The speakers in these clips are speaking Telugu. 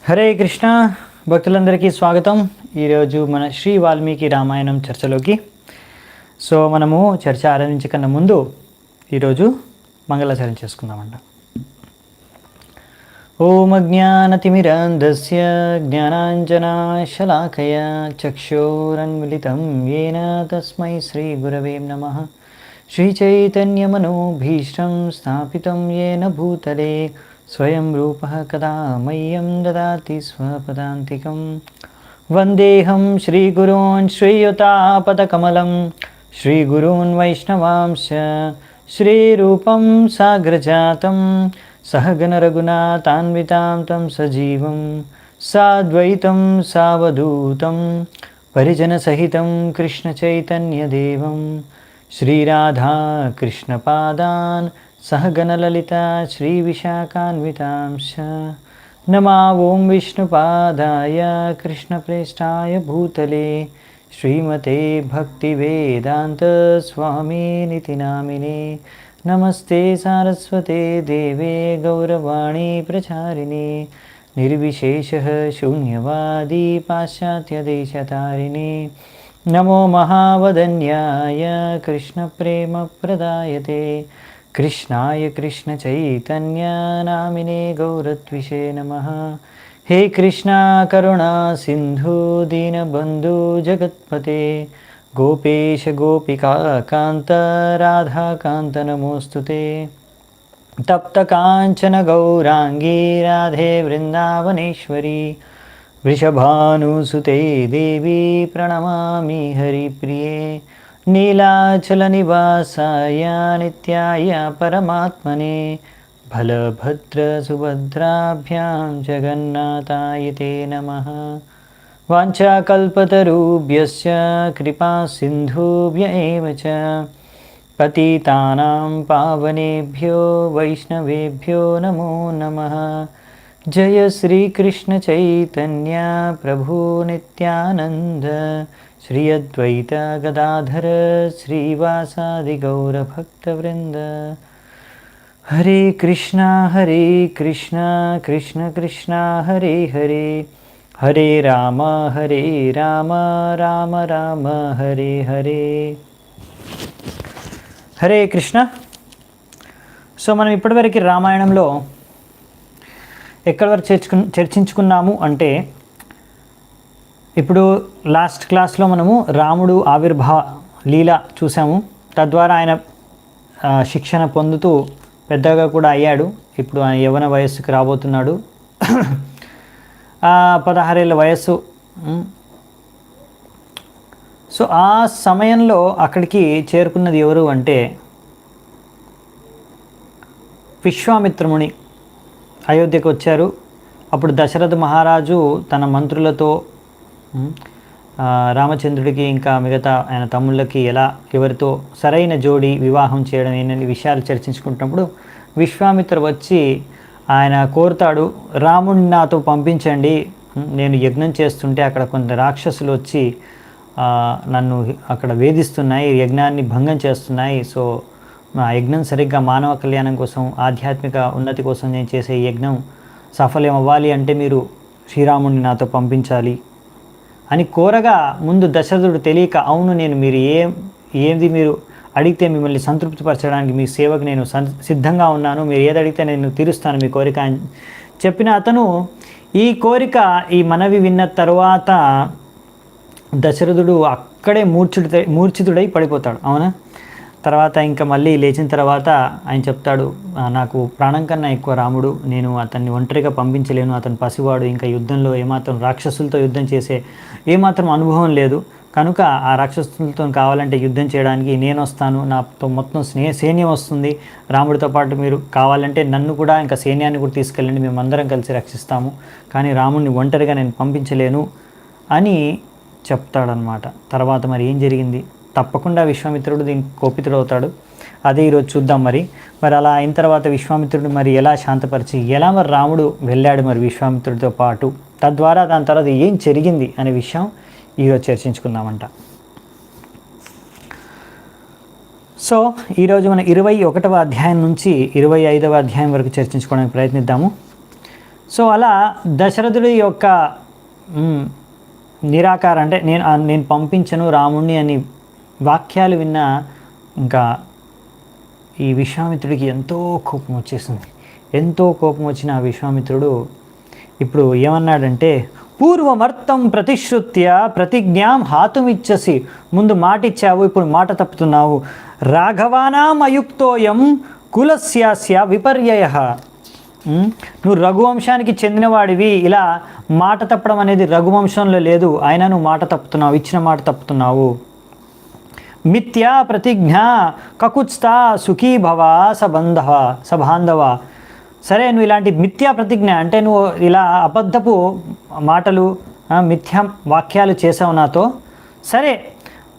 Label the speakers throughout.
Speaker 1: హరే కృష్ణ భక్తులందరికీ స్వాగతం. ఈరోజు మన శ్రీ వాల్మీకి రామాయణం చర్చలోకి. మనము చర్చ ఆరంభించకన్నా ముందు ఈరోజు మంగళాచరణ చేసుకుందామంట. ఓం అజ్ఞానతిమిరాంధస్య జ్ఞానాంజనాశలాకయ చక్షురన్మిళితం యేన తస్మై శ్రీగురవే నమః. శ్రీచైతన్యమనోభీష్టం స్థాపితం యేన భూతలే స్వయం రూపः కదా మह्यं దదాతి స్వపదాంతికం. వందేహం శ్రీగురూన్ శ్రీయుతాపదకమలం శ్రీగురూన్ వైష్ణవాంశ శ్రీరూపం సాగ్రజాతం సహగణ రఘునాథాన్వితాం తం సజీవం సాద్వైతం సావధూతం పరిజనసహితం కృష్ణచైతన్యదేవం శ్రీరాధా కృష్ణపాదాన్ सहगणललिता श्रीविशाखान्वितांश्च नमा ओं विष्णुपादाय कृष्णप्रेष्ठाय भूतले श्रीमते भक्तिवेदान्तस्वामिनिति नामिने. नमस्ते सारस्वते देवे गौरवाणी प्रचारिणे निर्विशेषः शून्यवादी पाश्चात्यदेशतारिणे. नमो महावदन्याय कृष्णप्रेमप्रदायते कृष्णाय कृष्णचैतन्य नामिने गौरत्विषे नमः. हे कृष्णा करुणा सिन्धु दीनबन्धु जगत्पते गोपेश गोपिका कान्त राधाकान्त नमोऽस्तुते. तप्तकाञ्चन गौराङ्गी राधे वृन्दावनेश्वरी वृषभानुसुते देवी प्रणमामि हरिप्रिये. नीलाचलनिवासाय नित्याय परमात्मने बलभद्रसुभद्राभ्यां जगन्नाथाय ते नमः. वाञ्छाकल्पतरुभ्यश्च कृपासिन्धुभ्य एव च पतितानां पावनेभ्यो वैष्णवेभ्यो नमो नमः. जय श्रीकृष्णचैतन्य प्रभु नित्यानन्द श्री अद्वैत गदाधर श्रीवासादि गौरभक्तवृंद. हरे कृष्णा कृष्ण कृष्णा हरे हरे हरे राम राम राम हरे हरे. హరే కృష్ణ. మనం ఇప్పటివరకు రామాయణంలో ఎక్కడి వరకు చర్చించుకున్నాము అంటే, ఇప్పుడు లాస్ట్ క్లాస్లో మనము రాముడు ఆవిర్భావ లీల చూసాము. తద్వారా ఆయన శిక్షణ పొందుతూ పెద్దగా కూడా అయ్యాడు. ఇప్పుడు ఆయన యవ్వన వయస్సుకి రాబోతున్నాడు. 16 ఏళ్ళ వయస్సు. ఆ సమయంలో అక్కడికి చేరుకున్నది ఎవరు అంటే విశ్వామిత్రముని అయోధ్యకు వచ్చారు. అప్పుడు దశరథ మహారాజు తన మంత్రులతో రామచంద్రుడికి ఇంకా మిగతా ఆయన తమ్ముళ్ళకి ఎవరితో సరైన జోడి వివాహం చేయడం ఏంటనే విషయాలు చర్చించుకుంటున్నప్పుడు విశ్వామిత్ర వచ్చి ఆయన కోరుతాడు, రాముడిని నాతో పంపించండి, నేను యజ్ఞం చేస్తుంటే అక్కడ కొంత రాక్షసులు వచ్చి నన్ను అక్కడ వేధిస్తున్నాయి, యజ్ఞాన్ని భంగం చేస్తున్నాయి. ఆ యజ్ఞం సరిగ్గా మానవ కళ్యాణం కోసం, ఆధ్యాత్మిక ఉన్నతి కోసం నేను చేసే యజ్ఞం సఫలం అవ్వాలి అంటే మీరు శ్రీరాముడిని నాతో పంపించాలి అని కోరగా, ముందు దశరథుడు తెలియక, అవును నేను మీరు ఏది మీరు అడిగితే మిమ్మల్ని సంతృప్తిపరచడానికి మీ సేవకు నేను సిద్ధంగా ఉన్నాను, మీరు ఏది అడిగితే నేను తీరుస్తాను మీ కోరిక అని చెప్పిన అతను ఈ మనవి విన్న తరువాత దశరథుడు అక్కడే మూర్ఛితుడై పడిపోతాడు. అవునా? తర్వాత ఇంకా మళ్ళీ లేచిన తర్వాత ఆయన చెప్తాడు, నాకు ప్రాణం కన్నా ఎక్కువ రాముడు, నేను అతన్ని ఒంటరిగా పంపించలేను, అతను పసివాడు, ఇంకా యుద్ధంలో ఏమాత్రం రాక్షసులతో యుద్ధం చేసే ఏమాత్రం అనుభవం లేదు, కనుక ఆ రాక్షసులతో కావాలంటే యుద్ధం చేయడానికి నేను వస్తాను, నాతో మొత్తం సైన్యం వస్తుంది, రాముడితో పాటు మీరు కావాలంటే నన్ను కూడా ఇంకా సైన్యాన్ని కూడా తీసుకెళ్ళండి, మేమందరం కలిసి రక్షిస్తాము, కానీ రాముడిని ఒంటరిగా నేను పంపించలేను అని చెప్తాడనమాట. తర్వాత మరి ఏం జరిగింది? తప్పకుండా విశ్వామిత్రుడు దీనికి కోపితుడవుతాడు. అదే ఈరోజు చూద్దాం. మరి అలా అయిన తర్వాత విశ్వామిత్రుడు మరి ఎలా శాంతపరిచి ఎలా మరి రాముడు వెళ్ళాడు మరి విశ్వామిత్రుడితో పాటు, తద్వారా దాని తర్వాత ఏం జరిగింది అనే విషయం ఈరోజు చర్చించుకుందామంట. ఈరోజు మనం 21వ అధ్యాయం నుంచి 25వ అధ్యాయం వరకు చర్చించుకోవడానికి ప్రయత్నిద్దాము. సో అలా దశరథుడి యొక్క నిరాకారం అంటే నేను పంపించను రాముణ్ణి అని వాక్యాలు విన్న ఇంకా ఈ విశ్వామిత్రుడికి ఎంతో కోపం వచ్చేసింది. ఎంతో కోపం వచ్చిన విశ్వామిత్రుడు ఇప్పుడు ఏమన్నాడంటే, పూర్వమర్థం ప్రతిశ్రుత్య ప్రతిజ్ఞాం హాతుమిచ్చసి, ముందు మాట ఇచ్చావు, ఇప్పుడు మాట తప్పుతున్నావు. రాఘవానాం అయుక్తోయం కులస్యాస్య విపర్యయ, నువ్వు రఘువంశానికి చెందినవాడివి, ఇలా మాట తప్పడం అనేది రఘువంశంలో లేదు, అయినా నువ్వు మాట తప్పుతున్నావు, ఇచ్చిన మాట తప్పుతున్నావు. మిథ్యా ప్రతిజ్ఞ కకుత్స్థా సుఖీ భవ సబాంధవ. సరే, నువ్వు ఇలాంటి మిథ్యా ప్రతిజ్ఞ అంటే నువ్వు ఇలా అబద్ధపు మాటలు మిథ్యా వాక్యాలు చేసావు నాతో, సరే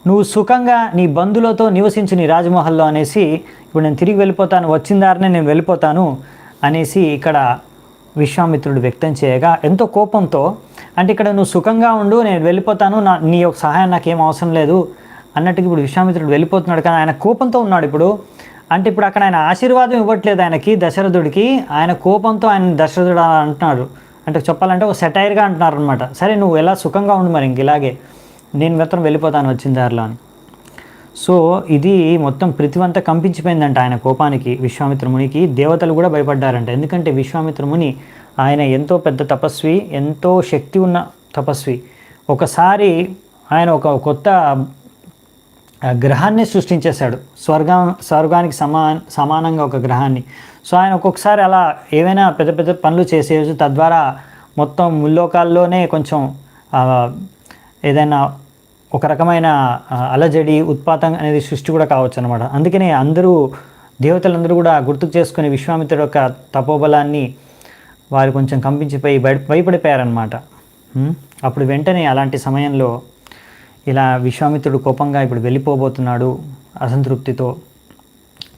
Speaker 1: నువ్వు సుఖంగా నీ బంధువులతో నివసించు నీ రాజమహల్లో అనేసి, ఇప్పుడు నేను తిరిగి వెళ్ళిపోతాను, వచ్చిన దారినే నేను వెళ్ళిపోతాను అనేసి ఇక్కడ విశ్వామిత్రుడు వ్యక్తం చేయగా ఎంతో కోపంతో, అంటే ఇక్కడ నువ్వు సుఖంగా ఉండు, నేను వెళ్ళిపోతాను, నీ యొక్క సహాయం నాకేం అవసరం లేదు అన్నట్టుగా ఇప్పుడు విశ్వామిత్రుడు వెళ్ళిపోతున్నాడు. కానీ ఆయన కోపంతో ఉన్నాడు ఇప్పుడు. అంటే ఇప్పుడు అక్కడ ఆయన ఆశీర్వాదం ఇవ్వట్లేదు ఆయనకి, దశరథుడికి. ఆయన కోపంతో ఆయన దశరథుడు అంటున్నాడు, అంటే చెప్పాలంటే ఒక సెటైర్గా అంటున్నారు అనమాట. సరే నువ్వు ఎలా సుఖంగా ఉండు మరి, ఇంక ఇలాగే నేను మాత్రం వెళ్ళిపోతాను వచ్చిన దారిలో అని. సో ఇది మొత్తం పృథివంతా కంపించిపోయిందంట ఆయన కోపానికి. విశ్వామిత్ర మునికి దేవతలు కూడా భయపడ్డారంట. ఎందుకంటే విశ్వామిత్ర ముని ఆయన ఎంతో పెద్ద తపస్వి, ఎంతో శక్తి ఉన్న తపస్వి. ఒకసారి ఆయన ఒక కొత్త గ్రహాన్ని సృష్టించేశాడు, స్వర్గానికి సమానంగా ఒక గ్రహాన్ని. సో ఆయన ఒక్కొక్కసారి అలా ఏవైనా పెద్ద పెద్ద పనులు చేసేయచ్చు, తద్వారా మొత్తం ముల్లోకాల్లోనే కొంచెం ఏదైనా ఒక రకమైన అలజడి ఉత్పాతం అనేది సృష్టి కూడా కావచ్చు అనమాట. అందుకనే దేవతలందరూ కూడా గుర్తుకు చేసుకుని విశ్వామిత్రుడు యొక్క తపోబలాన్ని వారు కొంచెం కంపించిపోయి భయపడిపోయారనమాట. అప్పుడు వెంటనే అలాంటి సమయంలో ఇలా విశ్వామిత్రుడు కోపంగా ఇప్పుడు వెళ్ళిపోబోతున్నాడు అసంతృప్తితో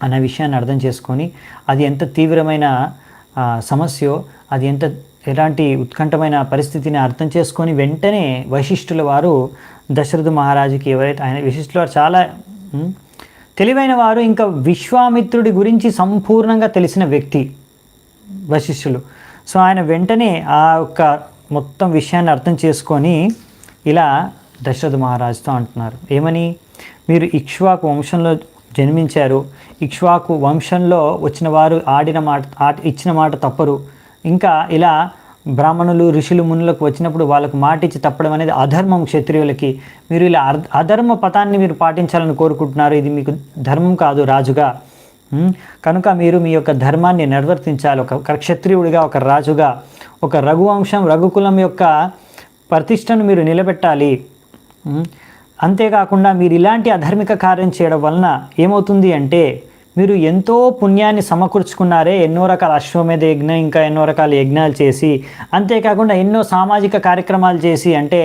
Speaker 1: అనే విషయాన్ని అర్థం చేసుకొని, అది ఎంత తీవ్రమైన సమస్యో, అది ఎలాంటి ఉత్కంఠమైన పరిస్థితిని అర్థం చేసుకొని వెంటనే వశిష్ఠుల వారు దశరథ మహారాజుకి, ఎవరైతే ఆయన వశిష్ఠుల వారు చాలా తెలివైన వారు, ఇంకా విశ్వామిత్రుడి గురించి సంపూర్ణంగా తెలిసిన వ్యక్తి వశిష్ఠులు. సో ఆయన వెంటనే ఆ యొక్క మొత్తం విషయాన్ని అర్థం చేసుకొని ఇలా దశరథ మహారాజుతో అంటున్నారు, ఏమని, మీరు ఇక్ష్వాకు వంశంలో జన్మించారు, ఇక్ష్వాకు వంశంలో వచ్చిన వారు ఇచ్చిన మాట తప్పరు. ఇంకా ఇలా బ్రాహ్మణులు ఋషులు మునులకు వచ్చినప్పుడు వాళ్ళకు మాట ఇచ్చి తప్పడం అనేది అధర్మం క్షత్రియులకి. మీరు ఇలా అధర్మ పథాన్ని మీరు పాటించాలని కోరుకుంటున్నారు, ఇది మీకు ధర్మం కాదు రాజుగా. కనుక మీరు మీ యొక్క ధర్మాన్ని నిర్వర్తించాలి, ఒక క్షత్రియుడిగా, ఒక రాజుగా, ఒక రఘువంశం రఘుకులం యొక్క ప్రతిష్టను మీరు నిలబెట్టాలి. అంతేకాకుండా మీరు ఇలాంటి అధార్మిక కార్యం చేయడం వలన ఏమవుతుంది అంటే, మీరు ఎంతో పుణ్యాన్ని సమకూర్చుకున్నారే, ఎన్నో రకాల అశ్వమేధ యజ్ఞం, ఇంకా ఎన్నో రకాల యజ్ఞాలు చేసి, అంతేకాకుండా ఎన్నో సామాజిక కార్యక్రమాలు చేసి, అంటే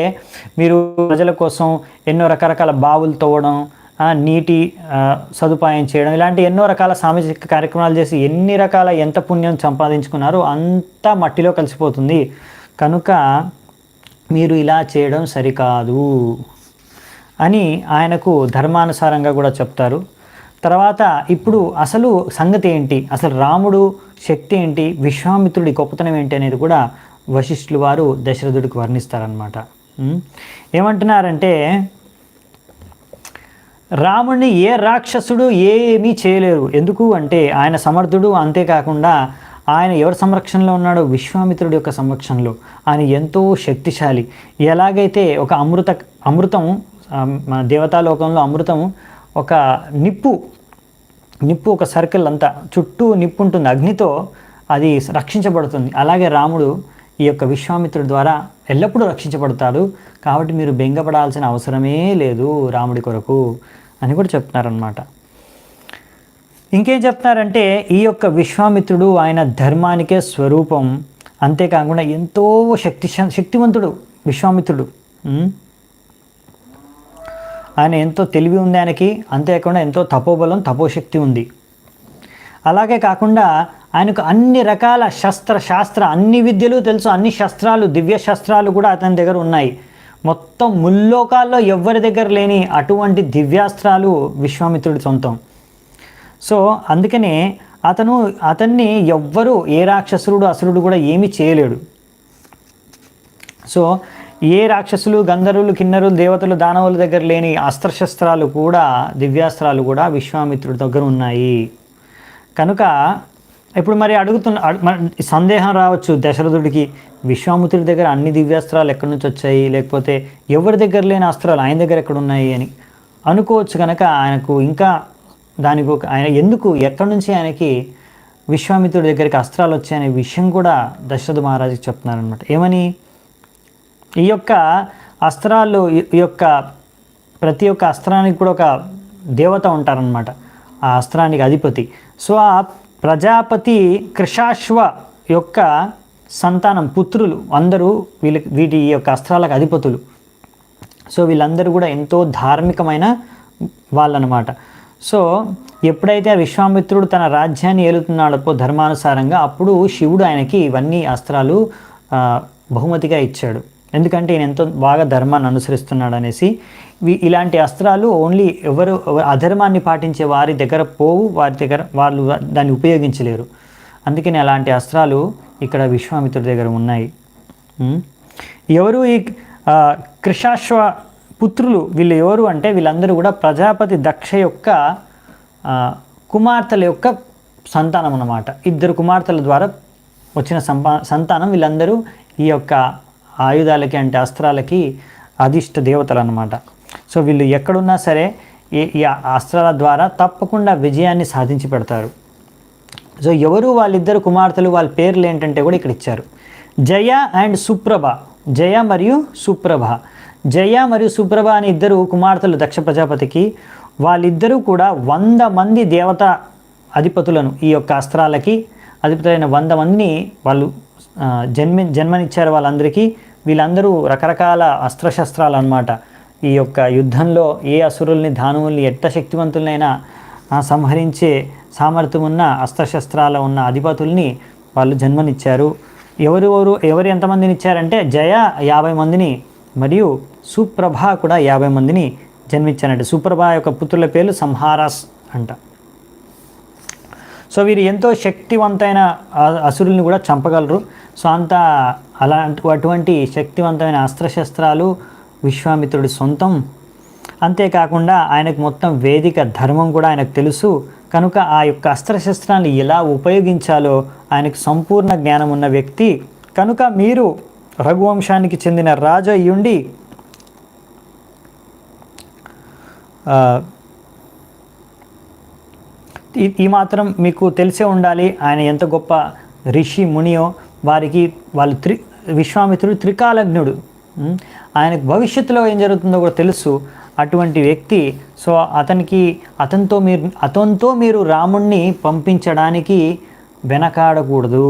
Speaker 1: మీరు ప్రజల కోసం ఎన్నో రకరకాల బావులు తవ్వడం, నీటి సదుపాయం చేయడం, ఇలాంటి ఎన్నో రకాల సామాజిక కార్యక్రమాలు చేసి ఎంత పుణ్యం సంపాదించుకున్నారో అంతా మట్టిలో కలిసిపోతుంది. కనుక మీరు ఇలా చేయడం సరికాదు అని ఆయనకు ధర్మానుసారంగా కూడా చెప్తారు. తర్వాత ఇప్పుడు అసలు సంగతి ఏంటి, అసలు రాముడు శక్తి ఏంటి, విశ్వామిత్రుడి గొప్పతనం ఏంటి అనేది కూడా వశిష్ఠులు వారు దశరథుడికి వర్ణిస్తారనమాట. ఏమంటున్నారంటే, రాముడిని ఏ రాక్షసుడు ఏమీ చేయలేరు. ఎందుకు అంటే ఆయన సమర్థుడు, అంతేకాకుండా ఆయన ఎవరి సంరక్షణలో ఉన్నాడో, విశ్వామిత్రుడి యొక్క సంరక్షణలో. ఆయన ఎంతో శక్తిశాలి. ఎలాగైతే ఒక అమృతం దేవతాలోకంలో అమృతం ఒక నిప్పు ఒక సర్కిల్ అంతా చుట్టూ నిప్పు ఉంటుంది, అగ్నితో అది రక్షించబడుతుంది. అలాగే రాముడు ఈ యొక్క విశ్వామిత్రుడి ద్వారా ఎల్లప్పుడూ రక్షించబడతాడు. కాబట్టి మీరు బెంగపడాల్సిన అవసరమే లేదు రాముడి కొరకు అని కూడా చెప్తున్నారనమాట. ఇంకేం చెప్తున్నారంటే, ఈ యొక్క విశ్వామిత్రుడు ఆయన ధర్మానికే స్వరూపం. అంతేకాకుండా ఎంతో శక్తివంతుడు విశ్వామిత్రుడు. ఆయన ఎంతో తెలివి ఉంది ఆయనకి, అంతేకాకుండా ఎంతో తపోబలం, తపోశక్తి ఉంది. అలాగే కాకుండా ఆయనకు అన్ని రకాల శాస్త్ర అన్ని విద్యలు తెలుసు, అన్ని శస్త్రాలు, దివ్య శస్త్రాలు కూడా అతని దగ్గర ఉన్నాయి. మొత్తం ముల్లోకాల్లో ఎవ్వరి దగ్గర లేని అటువంటి దివ్యాస్త్రాలు విశ్వామిత్రుడి సొంతం. సో అందుకనే అతన్ని ఎవ్వరూ ఏ రాక్షసుడు అసురుడు కూడా ఏమీ చేయలేడు. సో ఏ రాక్షసులు, గంధర్వులు, కిన్నరులు, దేవతలు, దానవుల దగ్గర లేని అస్త్రశస్త్రాలు కూడా, దివ్యాస్త్రాలు కూడా విశ్వామిత్రుడి దగ్గర ఉన్నాయి. కనుక ఇప్పుడు మరి సందేహం రావచ్చు దశరథుడికి, విశ్వామిత్రుడి దగ్గర అన్ని దివ్యాస్త్రాలు ఎక్కడి నుంచి వచ్చాయి, లేకపోతే ఎవరి దగ్గర లేని అస్త్రాలు ఆయన దగ్గర ఎక్కడ ఉన్నాయి అని అనుకోవచ్చు. కనుక ఆయనకు ఇంకా దానికి ఆయన ఎందుకు ఎక్కడి నుంచి ఆయనకి విశ్వామిత్రుడి దగ్గరికి అస్త్రాలు వచ్చాయనే విషయం కూడా దశరథ మహారాజుకి చెప్తున్నారనమాట. ఏమని, ఈ యొక్క అస్త్రాలు, ఈ యొక్క ప్రతి ఒక్క అస్త్రానికి కూడా ఒక దేవత ఉంటారనమాట, ఆ అస్త్రానికి అధిపతి. సో ఆ ప్రజాపతి కృషాశ్వ యొక్క సంతానం, పుత్రులు అందరూ వీటి యొక్క అస్త్రాలకు అధిపతులు. సో వీళ్ళందరూ కూడా ఎంతో ధార్మికమైన వాళ్ళనమాట. సో ఎప్పుడైతే విశ్వామిత్రుడు తన రాజ్యాన్ని ఏలుతున్నాడో ధర్మానుసారంగా, అప్పుడు శివుడు ఆయనకి ఇవన్నీ అస్త్రాలు బహుమతిగా ఇచ్చాడు. ఎందుకంటే ఈయన ఎంతో బాగా ధర్మాన్ని అనుసరిస్తున్నాడు అనేసి. ఇలాంటి అస్త్రాలు ఓన్లీ ఎవరు అధర్మాన్ని పాటించే వారి దగ్గర పోవు, వారి దగ్గర వాళ్ళు దాన్ని ఉపయోగించలేరు. అందుకని అలాంటి అస్త్రాలు ఇక్కడ విశ్వామిత్రుడి దగ్గర ఉన్నాయి. ఎవరు ఈ కృషాశ్వ పుత్రులు? వీళ్ళు ఎవరు అంటే వీళ్ళందరూ కూడా ప్రజాపతి దక్ష యొక్క కుమార్తెల యొక్క సంతానం అన్నమాట. 2 కుమార్తెల ద్వారా వచ్చిన సంతానం వీళ్ళందరూ ఈ యొక్క ఆయుధాలకి అంటే అస్త్రాలకి అధిష్ట దేవతలు అన్నమాట. సో వీళ్ళు ఎక్కడున్నా సరే ఈ అస్త్రాల ద్వారా తప్పకుండా విజయాన్ని సాధించి పెడతారు. సో ఎవరు వాళ్ళిద్దరు కుమార్తెలు, వాళ్ళ పేర్లు ఏంటంటే కూడా ఇక్కడ ఇచ్చారు. జయ అండ్ సుప్రభ. జయ మరియు సుప్రభ. జయ మరియు సుప్రభ అని 2 కుమార్తెలు దక్ష ప్రజాపతికి. వాళ్ళిద్దరూ కూడా 100 మంది దేవత అధిపతులను, ఈ యొక్క అస్త్రాలకి అధిపతులైన 100 మందిని వాళ్ళు జన్మనిచ్చారు వాళ్ళందరికీ. వీళ్ళందరూ రకరకాల అస్త్రశస్త్రాలు అన్నమాట. ఈ యొక్క యుద్ధంలో ఏ అసురుల్ని, దానవుల్ని, ఎంత శక్తివంతులైనా సంహరించే సామర్థ్యం ఉన్న అస్త్రశస్త్రాల ఉన్న అధిపతుల్ని వాళ్ళు జన్మనిచ్చారు. ఎవరు ఎంతమందిని ఇచ్చారంటే జయ 50 మందిని మరియు సుప్రభ కూడా 50 మందిని జన్మించారంటే. సుప్రభ యొక్క పుత్రుల పేర్లు సంహారాస్ అంట. సో వీరు ఎంతో శక్తివంతమైన అసురుల్ని కూడా చంపగలరు. సో అటువంటి శక్తివంతమైన అస్త్రశస్త్రాలు విశ్వామిత్రుడి సొంతం. అంతేకాకుండా ఆయనకు మొత్తం వేదిక ధర్మం కూడా ఆయనకు తెలుసు. కనుక ఆ యొక్క అస్త్రశస్త్రాన్ని ఎలా ఉపయోగించాలో ఆయనకు సంపూర్ణ జ్ఞానం ఉన్న వ్యక్తి. కనుక మీరు రఘువంశానికి చెందిన రాజు అయ్యుండి ఈ మాత్రం మీకు తెలిసే ఉండాలి ఆయన ఎంత గొప్ప ఋషి మునియో. విశ్వామిత్రుడు త్రికాలజ్ఞుడు. ఆయనకు భవిష్యత్తులో ఏం జరుగుతుందో కూడా తెలుసు అటువంటి వ్యక్తి. సో అతనితో మీరు రాముణ్ణి పంపించడానికి వెనకాడకూడదు.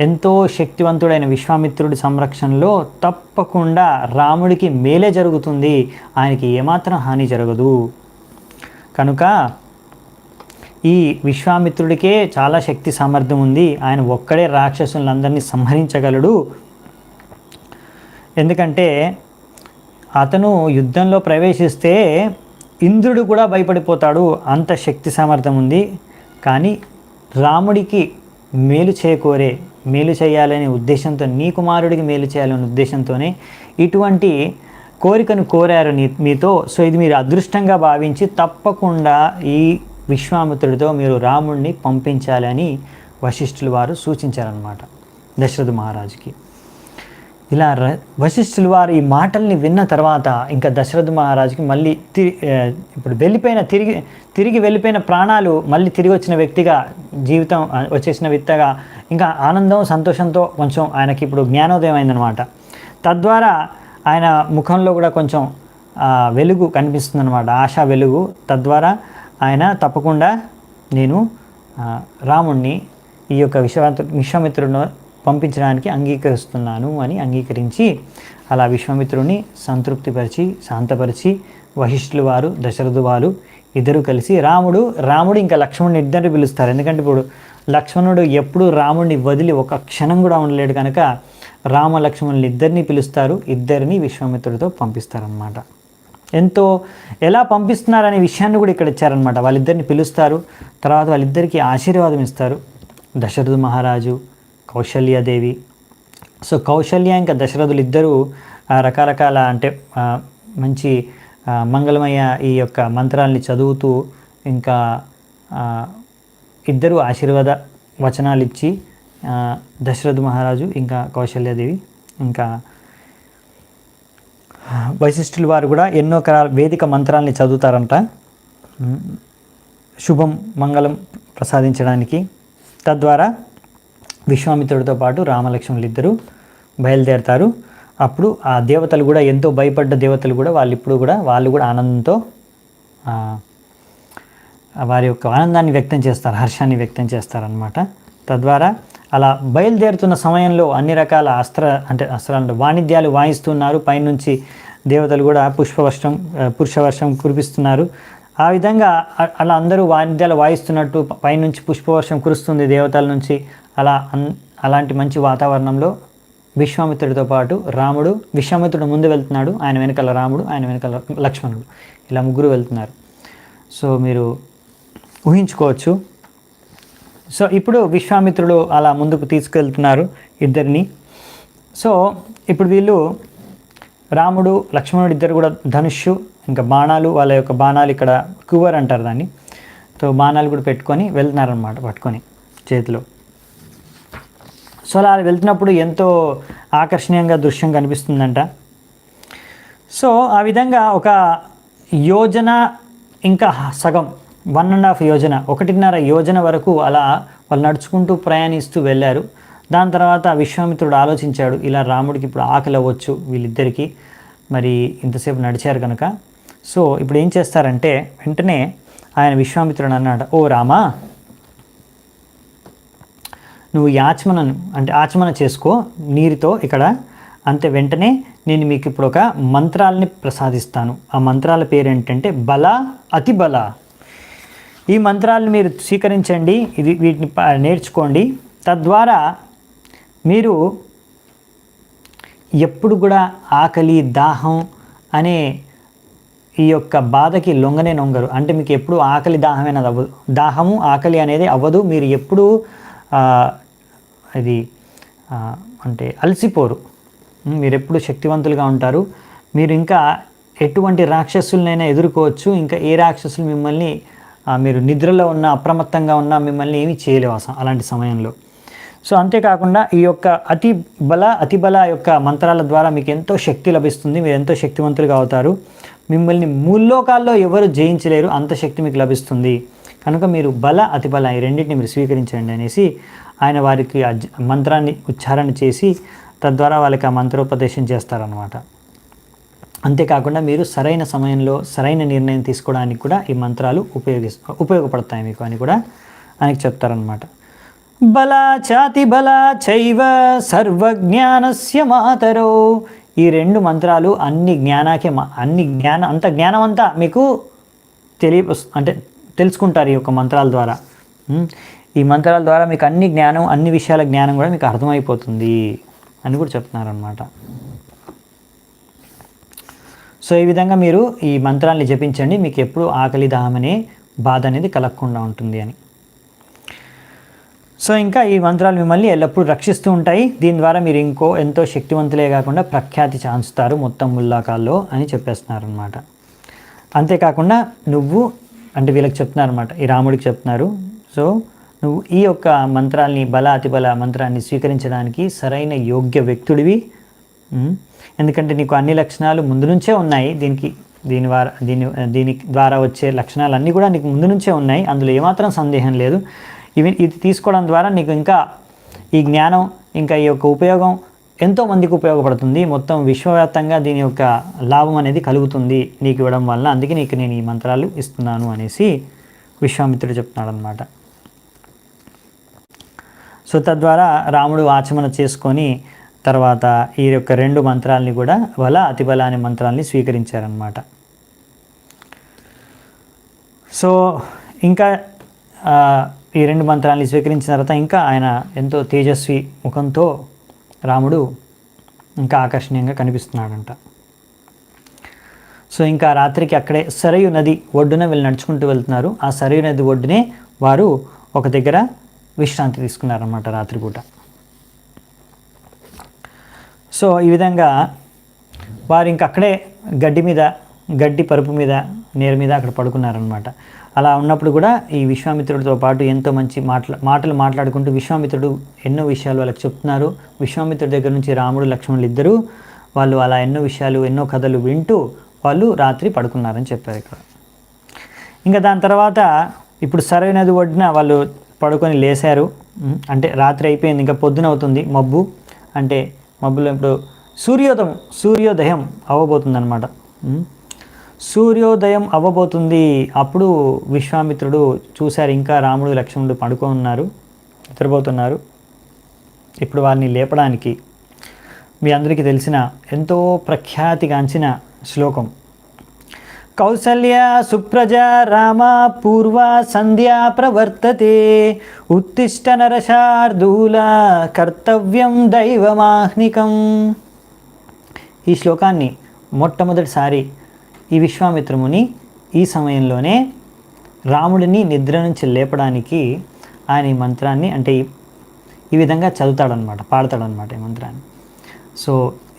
Speaker 1: ఎంతో శక్తివంతుడైన విశ్వామిత్రుడి సంరక్షణలో తప్పకుండా రాముడికి మేలే జరుగుతుంది, ఆయనకి ఏమాత్రం హాని జరగదు. కనుక ఈ విశ్వామిత్రుడికే చాలా శక్తి సామర్థ్యం ఉంది. ఆయన ఒక్కడే రాక్షసులందరినీ సంహరించగలడు. ఎందుకంటే అతను యుద్ధంలో ప్రవేశిస్తే ఇంద్రుడు కూడా భయపడిపోతాడు, అంత శక్తి సామర్థ్యం ఉంది. కానీ రాముడికి మేలు చేయాలనే ఉద్దేశంతో, నీ కుమారుడికి మేలు చేయాలనే ఉద్దేశంతోనే ఇటువంటి కోరికను కోరారు మీతో. సో ఇది మీరు అదృష్టంగా భావించి తప్పకుండా ఈ విశ్వామిత్రుడితో మీరు రాముడిని పంపించాలని వశిష్ఠులు వారు సూచించారన్నమాట దశరథ మహారాజుకి. ఇలా వశిష్ఠులు వారు ఈ మాటల్ని విన్న తర్వాత ఇంకా దశరథ మహారాజుకి మళ్ళీ ఇప్పుడు తిరిగి వెళ్ళిపోయిన ప్రాణాలు మళ్ళీ తిరిగి వచ్చిన వ్యక్తిగా, జీవితం వచ్చేసిన వ్యక్తిగా ఇంకా ఆనందం సంతోషంతో కొంచెం ఆయనకి ఇప్పుడు జ్ఞానోదయం అయిందనమాట. తద్వారా ఆయన ముఖంలో కూడా కొంచెం వెలుగు కనిపిస్తుందన్నమాట, ఆశా వెలుగు. తద్వారా ఆయన తప్పకుండా నేను రాముణ్ణి ఈ యొక్క విశ్వామిత్రుడిని పంపించడానికి అంగీకరిస్తున్నాను అని అంగీకరించి అలా విశ్వామిత్రుడిని సంతృప్తిపరిచి శాంతపరిచి వశిష్ఠులు వారు దశరథు వారు ఇద్దరు కలిసి రాముడు ఇంకా లక్ష్మణుని ఇద్దరిని పిలుస్తారు. ఎందుకంటే ఇప్పుడు లక్ష్మణుడు ఎప్పుడు రాముడిని వదిలి ఒక క్షణం కూడా ఉండలేడు కనుక రామ లక్ష్మణుని ఇద్దరిని పిలుస్తారు, ఇద్దరిని విశ్వామిత్రుడితో పంపిస్తారన్నమాట. ఎంతో ఎలా పంపిస్తున్నారనే విషయాన్ని కూడా ఇక్కడ ఇచ్చారనమాట. వాళ్ళిద్దరిని పిలుస్తారు, తర్వాత వాళ్ళిద్దరికీ ఆశీర్వాదం ఇస్తారు, దశరథ మహారాజు, కౌశల్యాదేవి. సో కౌశల్య ఇంకా దశరథులు ఇద్దరూ రకరకాల అంటే మంచి మంగళమయ ఈ యొక్క మంత్రాల్ని చదువుతూ ఇంకా ఇద్దరు ఆశీర్వాద వచనాలు ఇచ్చి దశరథ మహారాజు ఇంకా కౌశల్యాదేవి ఇంకా వశిష్ఠుల వారు కూడా ఎన్నో వేదిక మంత్రాల్ని చదువుతారంట శుభం మంగళం ప్రసాదించడానికి. తద్వారా విశ్వామిత్రుడితో పాటు రామలక్ష్మణులు ఇద్దరు బయలుదేరతారు. అప్పుడు ఆ దేవతలు కూడా ఎంతో భయపడ్డ దేవతలు కూడా వాళ్ళు కూడా ఆనందంతో వారి యొక్క ఆనందాన్ని వ్యక్తం చేస్తారు, హర్షాన్ని వ్యక్తం చేస్తారనమాట. తద్వారా అలా బయలుదేరుతున్న సమయంలో అన్ని రకాల అస్త్రాలు వాణిజ్యాలు వాయిస్తున్నారు. పైనుంచి దేవతలు కూడా పుష్పవర్షం కురిపిస్తున్నారు. ఆ విధంగా అలా అందరూ వాయిద్యాలు వాయిస్తున్నట్టు పైనుంచి పుష్పవర్షం కురుస్తుంది దేవతల నుంచి. అలాంటి మంచి వాతావరణంలో విశ్వామిత్రుడితో పాటు విశ్వామిత్రుడు ముందు వెళ్తున్నాడు, ఆయన వెనకాల రాముడు, ఆయన వెనకాల లక్ష్మణుడు, ఇలా ముగ్గురు వెళ్తున్నారు. సో మీరు ఊహించుకోవచ్చు. సో ఇప్పుడు విశ్వామిత్రుడు అలా ముందుకు తీసుకెళ్తున్నారు ఇద్దరిని. సో ఇప్పుడు వీళ్ళు రాముడు లక్ష్మణుడు ఇద్దరు కూడా ధనుష్షు ఇంకా బాణాలు, వాళ్ళ యొక్క బాణాలు ఇక్కడ కువర్ అంటారు దాన్ని, సో బాణాలు కూడా పెట్టుకొని వెళ్తున్నారనమాట పట్టుకొని చేతిలో. సో అలా వెళ్తున్నప్పుడు ఎంతో ఆకర్షణీయంగా దృశ్యం కనిపిస్తుందంట. సో ఆ విధంగా ఒక యోజన ఇంకా సగం 1.5 యోజన 1.5 యోజన వరకు అలా వాళ్ళు నడుచుకుంటూ ప్రయాణిస్తూ వెళ్ళారు. దాని తర్వాత విశ్వామిత్రుడు ఆలోచించాడు, ఇలా రాముడికి ఇప్పుడు ఆకలి అవ్వచ్చు వీళ్ళిద్దరికీ, మరి ఇంతసేపు నడిచారు కనుక. సో ఇప్పుడు ఏం చేస్తారంటే వెంటనే ఆయన విశ్వామిత్రుడు అన్నాడు, ఓ రామా, నువ్వు ఆచమన చేసుకో నీరుతో ఇక్కడ, అంతే వెంటనే నేను మీకు ఇప్పుడు ఒక మంత్రాలని ప్రసాదిస్తాను. ఆ మంత్రాల పేరు ఏంటంటే బల, అతి బల. ఈ మంత్రాలను మీరు స్వీకరించండి, వీటిని నేర్చుకోండి. తద్వారా మీరు ఎప్పుడు కూడా ఆకలి దాహం అనే ఈ యొక్క బాధకి లొంగరు. అంటే మీకు ఎప్పుడు ఆకలి దాహమైనది అవ్వదు, దాహము ఆకలి అనేది అవ్వదు. మీరు ఎప్పుడు అంటే అలసిపోరు, మీరు ఎప్పుడు శక్తివంతులుగా ఉంటారు. మీరు ఇంకా ఎటువంటి రాక్షసులనైనా ఎదుర్కోవచ్చు. ఇంకా ఏ రాక్షసులు మిమ్మల్ని మీరు నిద్రలో ఉన్న అప్రమత్తంగా ఉన్న మిమ్మల్ని ఏమీ చేయలేవు అలాంటి సమయంలో. సో అంతేకాకుండా ఈ యొక్క అతి బల యొక్క మంత్రాల ద్వారా మీకు ఎంతో శక్తి లభిస్తుంది, మీరు ఎంతో శక్తివంతులుగా అవుతారు. మిమ్మల్ని ముల్లోకాల్లో ఎవరు జయించలేరు, అంత శక్తి మీకు లభిస్తుంది. కనుక మీరు బల అతి బల ఈ రెండింటిని మీరు స్వీకరించండి అనేసి ఆయన వారికి మంత్రాన్ని ఉచ్చారణ చేసి తద్వారా వాళ్ళకి ఆ మంత్రోపదేశం చేస్తారనమాట. అంతేకాకుండా మీరు సరైన సమయంలో సరైన నిర్ణయం తీసుకోవడానికి కూడా ఈ మంత్రాలు ఉపయోగపడతాయి మీకు అని కూడా ఆయనకి చెప్తారనమాట. బల చాతి బల చైవ సర్వజ్ఞానస్య మాతరో. ఈ 2 మంత్రాలు అంత జ్ఞానం అంతా మీకు తెలుసుకుంటారు ఈ యొక్క మంత్రాల ద్వారా. ఈ మంత్రాల ద్వారా మీకు అన్ని విషయాల జ్ఞానం కూడా మీకు అర్థమైపోతుంది అని కూడా చెప్తున్నారనమాట. సో ఈ విధంగా మీరు ఈ మంత్రాన్ని జపించండి, మీకు ఎప్పుడు ఆకలి దాహం అనే బాధ అనేది కలగకుండా ఉంటుంది అని. సో ఇంకా ఈ మంత్రాలు మిమ్మల్ని ఎల్లప్పుడూ రక్షిస్తూ ఉంటాయి. దీని ద్వారా మీరు ఎంతో శక్తివంతులే కాకుండా ప్రఖ్యాతి చాంచుతారు మొత్తం ముల్లాకాల్లో అని చెప్పేస్తున్నారనమాట. అంతేకాకుండా వీళ్ళకి చెప్తున్నారన్నమాట, ఈ రాముడికి చెప్తున్నారు. సో నువ్వు ఈ యొక్క మంత్రాల్ని బల అతి బల మంత్రాన్ని స్వీకరించడానికి సరైన యోగ్య వ్యక్తుడివి. ఎందుకంటే నీకు అన్ని లక్షణాలు ముందు నుంచే ఉన్నాయి. దీని ద్వారా వచ్చే లక్షణాలన్నీ కూడా నీకు ముందు నుంచే ఉన్నాయి, అందులో ఏమాత్రం సందేహం లేదు. ఇది తీసుకోవడం ద్వారా నీకు ఇంకా ఈ జ్ఞానం ఇంకా ఈ యొక్క ఉపయోగం ఎంతోమందికి ఉపయోగపడుతుంది. మొత్తం విశ్వవ్యాప్తంగా దీని యొక్క లాభం అనేది కలుగుతుంది నీకు ఇవ్వడం వల్ల. అందుకే నేను ఈ మంత్రాలు ఇస్తున్నాను అనేసి విశ్వామిత్రుడు చెప్తున్నాడు అనమాట. సో తద్వారా రాముడు ఆచమన చేసుకొని తర్వాత ఈ యొక్క 2 మంత్రాలని కూడా బల అతి బల అనే మంత్రాలని స్వీకరించారనమాట. సో ఇంకా ఈ 2 మంత్రాలని స్వీకరించిన తర్వాత ఇంకా ఆయన ఎంతో తేజస్వి ముఖంతో రాముడు ఇంకా ఆకర్షణీయంగా కనిపిస్తున్నాడంట. సో ఇంకా రాత్రికి అక్కడే సరయు నది ఒడ్డున వీళ్ళు నడుచుకుంటూ వెళ్తున్నారు. ఆ సరయు నది ఒడ్డునే వారు ఒక దగ్గర విశ్రాంతి తీసుకున్నారన్నమాట రాత్రిపూట. సో ఈ విధంగా వారు ఇంక అక్కడే గడ్డి పరుపు మీద నేల మీద అక్కడ పడుకున్నారనమాట. అలా ఉన్నప్పుడు కూడా ఈ విశ్వామిత్రుడితో పాటు ఎంతో మంచి మాటలు మాట్లాడుకుంటూ విశ్వామిత్రుడు ఎన్నో విషయాలు వాళ్ళకి చెప్తున్నారు. విశ్వామిత్రుడి దగ్గర నుంచి రాముడు లక్ష్మణులు ఇద్దరు వాళ్ళు అలా ఎన్నో విషయాలు ఎన్నో కథలు వింటూ వాళ్ళు రాత్రి పడుకున్నారని చెప్పారు ఇక్కడ. ఇంకా దాని తర్వాత ఇప్పుడు సరయు నది ఒడ్డున వాళ్ళు పడుకొని లేశారు. అంటే రాత్రి అయిపోయింది, ఇంకా పొద్దున అవుతుంది. అంటే మబ్బులో ఇప్పుడు సూర్యోదయం అవ్వబోతుంది అనమాట. సూర్యోదయం అవ్వబోతుంది. అప్పుడు విశ్వామిత్రుడు చూశారు ఇంకా రాముడు లక్ష్మణుడు పడుకోనున్నారు, నిద్రపోతున్నారు. ఇప్పుడు వారిని లేపడానికి మీ అందరికీ తెలిసిన ఎంతో ప్రఖ్యాతిగాంచిన శ్లోకం కౌసల్య సుప్రజ రామ పూర్వ సంధ్యా ప్రవర్తతే ఉత్తిష్ట నరశార్దూల కర్తవ్యం దైవమాహ్నికం. ఈ శ్లోకాన్ని మొట్టమొదటిసారి ఈ విశ్వామిత్రముని ఈ సమయంలోనే రాముడిని నిద్ర నుంచి లేపడానికి ఆయన ఈ మంత్రాన్ని అంటే ఈ విధంగా చదువుతాడనమాట, పాడతాడనమాట ఈ మంత్రాన్ని. సో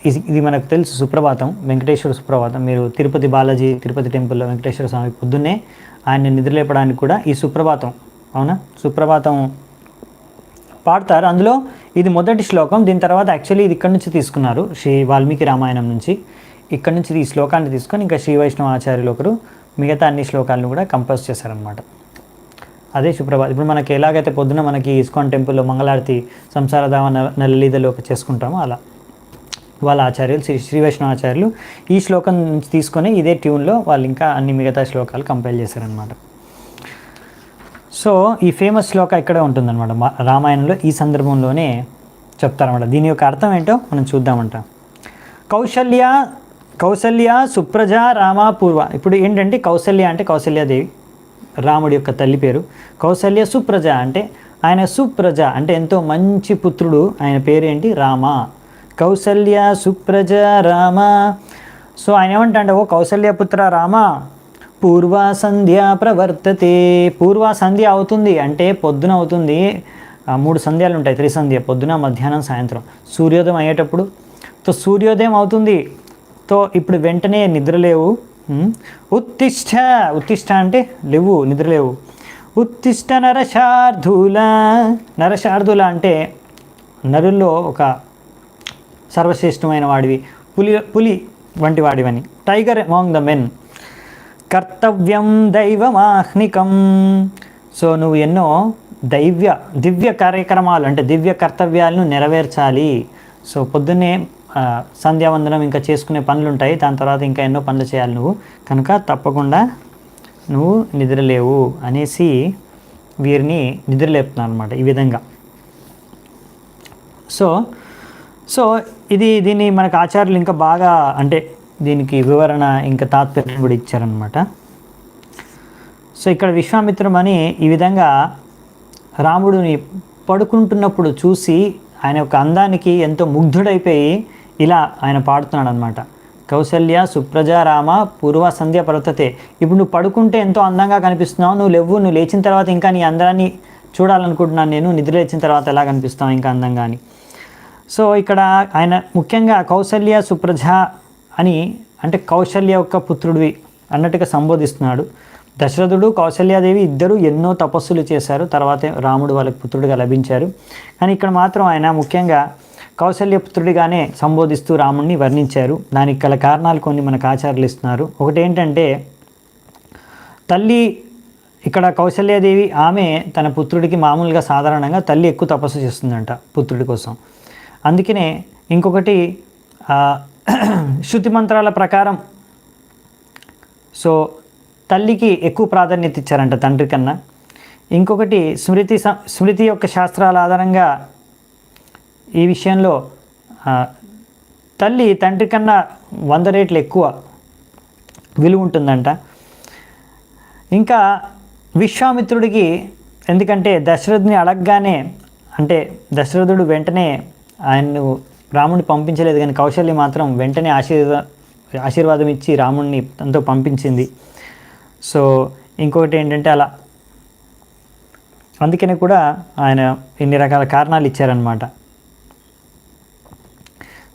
Speaker 1: ఇది మనకు తెలుసు సుప్రభాతం, వెంకటేశ్వర సుప్రభాతం. మీరు తిరుపతి టెంపుల్లో వెంకటేశ్వర స్వామి పొద్దున్నే ఆయన్ని నిద్రలేపడానికి కూడా ఈ సుప్రభాతం, అవునా, సుప్రభాతం పాడతారు. అందులో ఇది మొదటి శ్లోకం. దీని తర్వాత యాక్చువల్లీ ఇది ఇక్కడి నుంచి తీసుకున్నారు, శ్రీ వాల్మీకి రామాయణం నుంచి. ఇక్కడి నుంచి ఈ శ్లోకాన్ని తీసుకొని ఇంకా శ్రీ వైష్ణవ ఆచార్యులు ఒకరు మిగతా అన్ని శ్లోకాలను కూడా కంపోజ్ చేశారనమాట. అదే సుప్రభాతం. ఇప్పుడు మనకి ఎలాగైతే పొద్దున మనకి ఇస్కాన్ టెంపుల్లో మంగళారతి సంసారధామ నల్లలీదలో చేసుకుంటామో అలా వాళ్ళ ఆచార్యులు శ్రీ వైష్ణవ ఆచార్యులు ఈ శ్లోకం నుంచి తీసుకొని ఇదే ట్యూన్లో వాళ్ళు ఇంకా అన్ని మిగతా శ్లోకాలు కంపైల్ చేశారనమాట. సో ఈ ఫేమస్ శ్లోక ఇక్కడే ఉంటుందన్నమాట రామాయణంలో. ఈ సందర్భంలోనే చెప్తారన్నమాట. దీని యొక్క అర్థం ఏంటో మనం చూద్దామంట. కౌసల్య సుప్రజ రామ పూర్వ. ఇప్పుడు ఏంటంటే కౌసల్య అంటే కౌసల్యాదేవి, రాముడి యొక్క తల్లి పేరు. కౌసల్య సుప్రజ అంటే ఆయన సుప్రజ అంటే ఎంతో మంచి పుత్రుడు. ఆయన పేరు ఏంటి? రామ. కౌసల్య సుప్రజ రామ. సో ఆయన ఏమంటాడు, ఓ కౌసల్యపుత్ర రామ పూర్వ సంధ్య ప్రవర్తతే. పూర్వ సంధ్య అవుతుంది అంటే పొద్దున అవుతుంది. 3 సంధ్యాలు ఉంటాయి, త్రిసంధ్య, పొద్దున మధ్యాహ్నం సాయంత్రం. సూర్యోదయం అయ్యేటప్పుడు సూర్యోదయం అవుతుంది. ఇప్పుడు వెంటనే నిద్రలేవు. ఉత్తిష్ట అంటే లేవు, నిద్రలేవు. ఉత్తిష్ట నరశార్ధూల అంటే నరుల్లో ఒక సర్వశ్రేష్టమైన వాడివి, పులి వంటి వాడివని. Tiger among the men. కర్తవ్యం దైవమాహ్నికం. సో నువ్వు ఎన్నో దివ్య కార్యక్రమాలు అంటే దివ్య కర్తవ్యాలను నెరవేర్చాలి. సో పొద్దున్నే సంధ్యావందనం ఇంకా చేసుకునే పనులు ఉంటాయి, దాని తర్వాత ఇంకా ఎన్నో పనులు చేయాలి నువ్వు, కనుక తప్పకుండా నువ్వు నిద్రలేవు అనేసి వీరిని నిద్రలేపుతున్నాను అనమాట ఈ విధంగా. సో దీన్ని మనకు ఆచార్యులు ఇంకా బాగా అంటే దీనికి వివరణ ఇంకా తాత్పర్యం కూడా ఇచ్చారనమాట. సో ఇక్కడ విశ్వామిత్రమని ఈ విధంగా రాముడిని పడుకుంటున్నప్పుడు చూసి ఆయన యొక్క అందానికి ఎంతో ముగ్ధుడైపోయి ఇలా ఆయన పాడుతున్నాడు అనమాట. కౌసల్య సుప్రజ రామ పూర్వ సంధ్య ప్రవర్తతే. ఇప్పుడు నువ్వు పడుకుంటే ఎంతో అందంగా కనిపిస్తున్నావు, నువ్వు లేచిన తర్వాత ఇంకా నీ అందాన్ని చూడాలనుకుంటున్నాను నేను, నిద్ర లేచిన తర్వాత ఎలా కనిపిస్తావు ఇంకా అందంగా అని. సో ఇక్కడ ఆయన ముఖ్యంగా కౌసల్య సుప్రజ అని అంటే కౌశల్య యొక్క పుత్రుడివి అన్నట్టుగా సంబోధిస్తున్నాడు. దశరథుడు కౌసల్యాదేవి ఇద్దరు ఎన్నో తపస్సులు చేశారు, తర్వాతే రాముడు వాళ్ళకి పుత్రుడిగా లభించారు. కానీ ఇక్కడ మాత్రం ఆయన ముఖ్యంగా కౌసల్య పుత్రుడిగానే సంబోధిస్తూ రాముడిని వర్ణించారు. దానికి గల కారణాలు కొన్ని మనకు ఆచార్యులు ఇస్తున్నారు. ఒకటి ఏంటంటే తల్లి ఇక్కడ కౌసల్యాదేవి ఆమె తన పుత్రుడికి మామూలుగా సాధారణంగా తల్లి ఎక్కువ తపస్సు చేస్తుందంట పుత్రుడి కోసం. అందుకనే ఇంకొకటి శృతి మంత్రాల ప్రకారం సో తల్లికి ఎక్కువ ప్రాధాన్యత ఇచ్చారంట తండ్రి కన్నా. ఇంకొకటి స్మృతి యొక్క శాస్త్రాల ఆధారంగా ఈ విషయంలో తల్లి తండ్రి కన్నా 100 రెట్లు ఎక్కువ విలువ ఉంటుందంట. ఇంకా విశ్వామిత్రుడికి ఎందుకంటే దశరథుని అడగగానే అంటే దశరథుడు వెంటనే ఆయన్ను రాముడిని పంపించలేదు, కానీ కౌశల్య మాత్రం వెంటనే ఆశీర్వాదం ఇచ్చి రాముడిని తనతో పంపించింది. సో ఇంకొకటి ఏంటంటే అలా అందుకనే కూడా ఆయన ఇన్ని రకాల కారణాలు ఇచ్చారనమాట.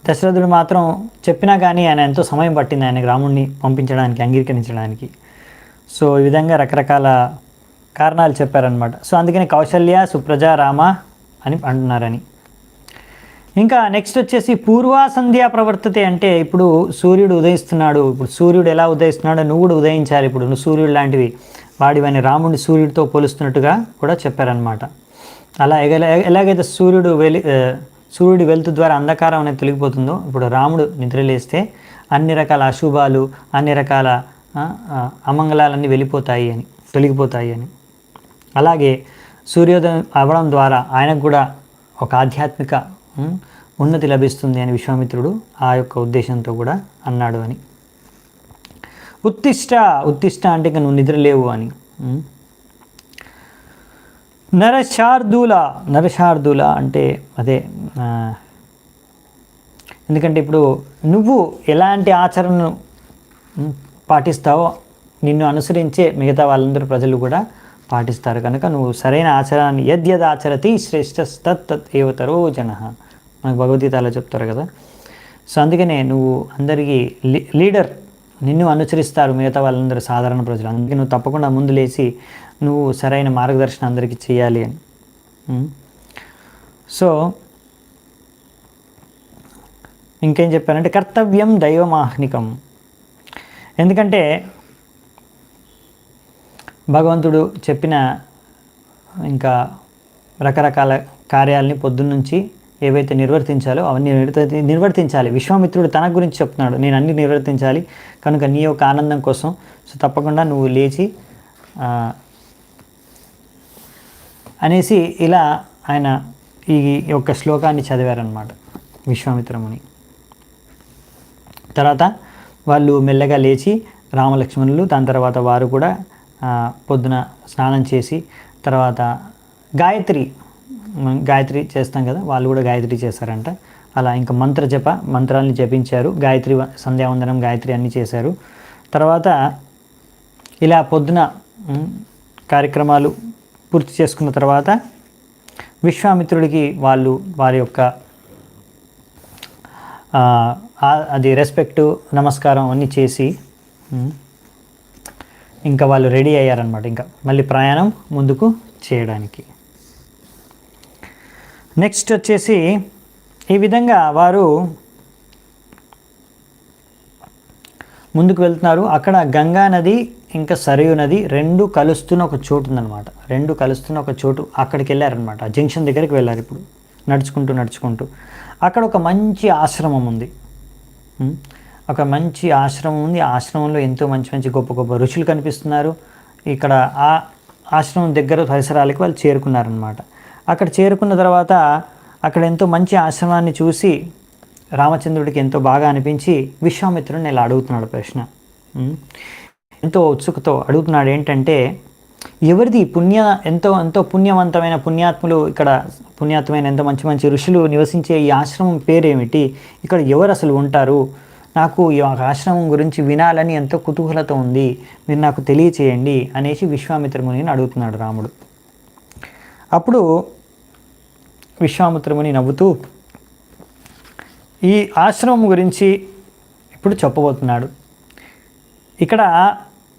Speaker 1: దశరథుడు మాత్రం చెప్పినా కానీ ఆయన ఎంతో సమయం పట్టింది ఆయనకు రాముడిని పంపించడానికి, అంగీకరించడానికి. సో ఈ విధంగా రకరకాల కారణాలు చెప్పారనమాట. సో అందుకని కౌశల్య సుప్రజ రామ అని అంటున్నారని. ఇంకా నెక్స్ట్ వచ్చేసి పూర్వా సంధ్యా ప్రవర్తతే అంటే ఇప్పుడు సూర్యుడు ఉదయిస్తున్నాడు. ఇప్పుడు సూర్యుడు ఎలా ఉదయిస్తున్నాడో నువ్వు కూడా ఉదయించాలి. ఇప్పుడు నువ్వు సూర్యుడు లాంటివి వాడివని రాముడిని సూర్యుడితో పోలుస్తున్నట్టుగా కూడా చెప్పారనమాట. అలా ఎలాగైతే సూర్యుడి వెలుతు ద్వారా అంధకారం అనేది తొలగిపోతుందో ఇప్పుడు రాముడు నిద్రలేస్తే అన్ని రకాల అశుభాలు, అన్ని రకాల అమంగళాలన్నీ తొలగిపోతాయి అని. అలాగే సూర్యోదయం అవ్వడం ద్వారా ఆయనకు కూడా ఒక ఆధ్యాత్మిక ఉన్నతి లభిస్తుంది అని విశ్వామిత్రుడు ఆ యొక్క ఉద్దేశంతో కూడా అన్నాడు అని. ఉత్తిష్ట అంటే ఇక నువ్వు నిద్రలేవు అని. నరశార్దూల అంటే అదే, ఎందుకంటే ఇప్పుడు నువ్వు ఎలాంటి ఆచరణను పాటిస్తావో నిన్ను అనుసరించే మిగతా వాళ్ళందరూ ప్రజలు కూడా పాటిస్తారు. కనుక నువ్వు సరైన ఆచరణని యద్యద్ ఆచరతి శ్రేష్ఠస్తత్ ఏవతరో జన, మనకు భగవద్గీతలో చెప్తారు కదా. సో అందుకనే నువ్వు అందరికీ లీడర్, నిన్ను అనుసరిస్తారు మిగతా వాళ్ళందరూ సాధారణ ప్రజలు. అందుకే నువ్వు తప్పకుండా ముందు లేచి నువ్వు సరైన మార్గదర్శనం అందరికీ చేయాలి అని. సో ఇంకేం చెప్పారంటే కర్తవ్యం దైవమాహ్నికం. ఎందుకంటే భగవంతుడు చెప్పిన ఇంకా రకరకాల కార్యాలని పొద్దున్నుంచి ఏవైతే నిర్వర్తించాలో అవన్నీ నిర్వర్తించాలి. విశ్వామిత్రుడు తన గురించి చెప్తున్నాడు, నేను అన్నీ నిర్వర్తించాలి కనుక నీ యొక్క ఆనందం కోసం సో తప్పకుండా నువ్వు లేచి అనేసి ఇలా ఆయన ఈ యొక్క శ్లోకాన్ని చదివారనమాట విశ్వామిత్రముని. తర్వాత వాళ్ళు మెల్లగా లేచి రామలక్ష్మణులు, దాని తర్వాత వారు కూడా పొద్దున స్నానం చేసి తర్వాత గాయత్రి చేస్తాం కదా, వాళ్ళు కూడా గాయత్రి చేశారంట. అలా ఇంకా మంత్రాలని జపించారు, గాయత్రి సంధ్యావందనం, గాయత్రి అన్నీ చేశారు. తర్వాత ఇలా పొద్దున కార్యక్రమాలు పూర్తి చేసుకున్న తర్వాత విశ్వామిత్రుడికి వారి యొక్క అది రెస్పెక్టు, నమస్కారం అన్నీ చేసి ఇంకా వాళ్ళు రెడీ అయ్యారనమాట, ఇంకా మళ్ళీ ప్రయాణం ముందుకు చేయడానికి. నెక్స్ట్ వచ్చేసి ఈ విధంగా వారు ముందుకు వెళ్తున్నారు. అక్కడ గంగా నది ఇంకా సరయూ నది రెండు కలుస్తున్న ఒక చోటు ఉందన్నమాట. అక్కడికి వెళ్ళారనమాట. ఆ జంక్షన్ దగ్గరికి వెళ్ళారు. ఇప్పుడు నడుచుకుంటూ అక్కడ ఒక మంచి ఆశ్రమం ఉంది. ఆ ఆశ్రమంలో ఎంతో మంచి గొప్ప ఋషులు కనిపిస్తున్నారు. ఇక్కడ ఆ ఆశ్రమం దగ్గర పరిసరాలకి వాళ్ళు చేరుకున్నారనమాట. అక్కడ చేరుకున్న తర్వాత అక్కడ ఎంతో మంచి ఆశ్రమాన్ని చూసి రామచంద్రుడికి ఎంతో బాగా అనిపించి విశ్వామిత్రుడిని ఇలా అడుగుతున్నాడు ప్రశ్న. ఎంతో ఉత్సుకతో అడుగుతున్నాడు, ఏంటంటే ఎవరిది ఎంతో పుణ్యవంతమైన పుణ్యాత్ములు, ఇక్కడ పుణ్యాత్మైన ఎంతో మంచి ఋషులు నివసించే ఈ ఆశ్రమం పేరేమిటి, ఇక్కడ ఎవరు అసలు ఉంటారు, నాకు ఈ ఆశ్రమం గురించి వినాలని ఎంతో కుతూహలత ఉంది, మీరు నాకు తెలియచేయండి అనేసి విశ్వామిత్రమునిని అడుగుతున్నాడు రాముడు. అప్పుడు విశ్వామిత్రముని నవ్వుతూ ఈ ఆశ్రమం గురించి ఇప్పుడు చెప్పబోతున్నాడు. ఇక్కడ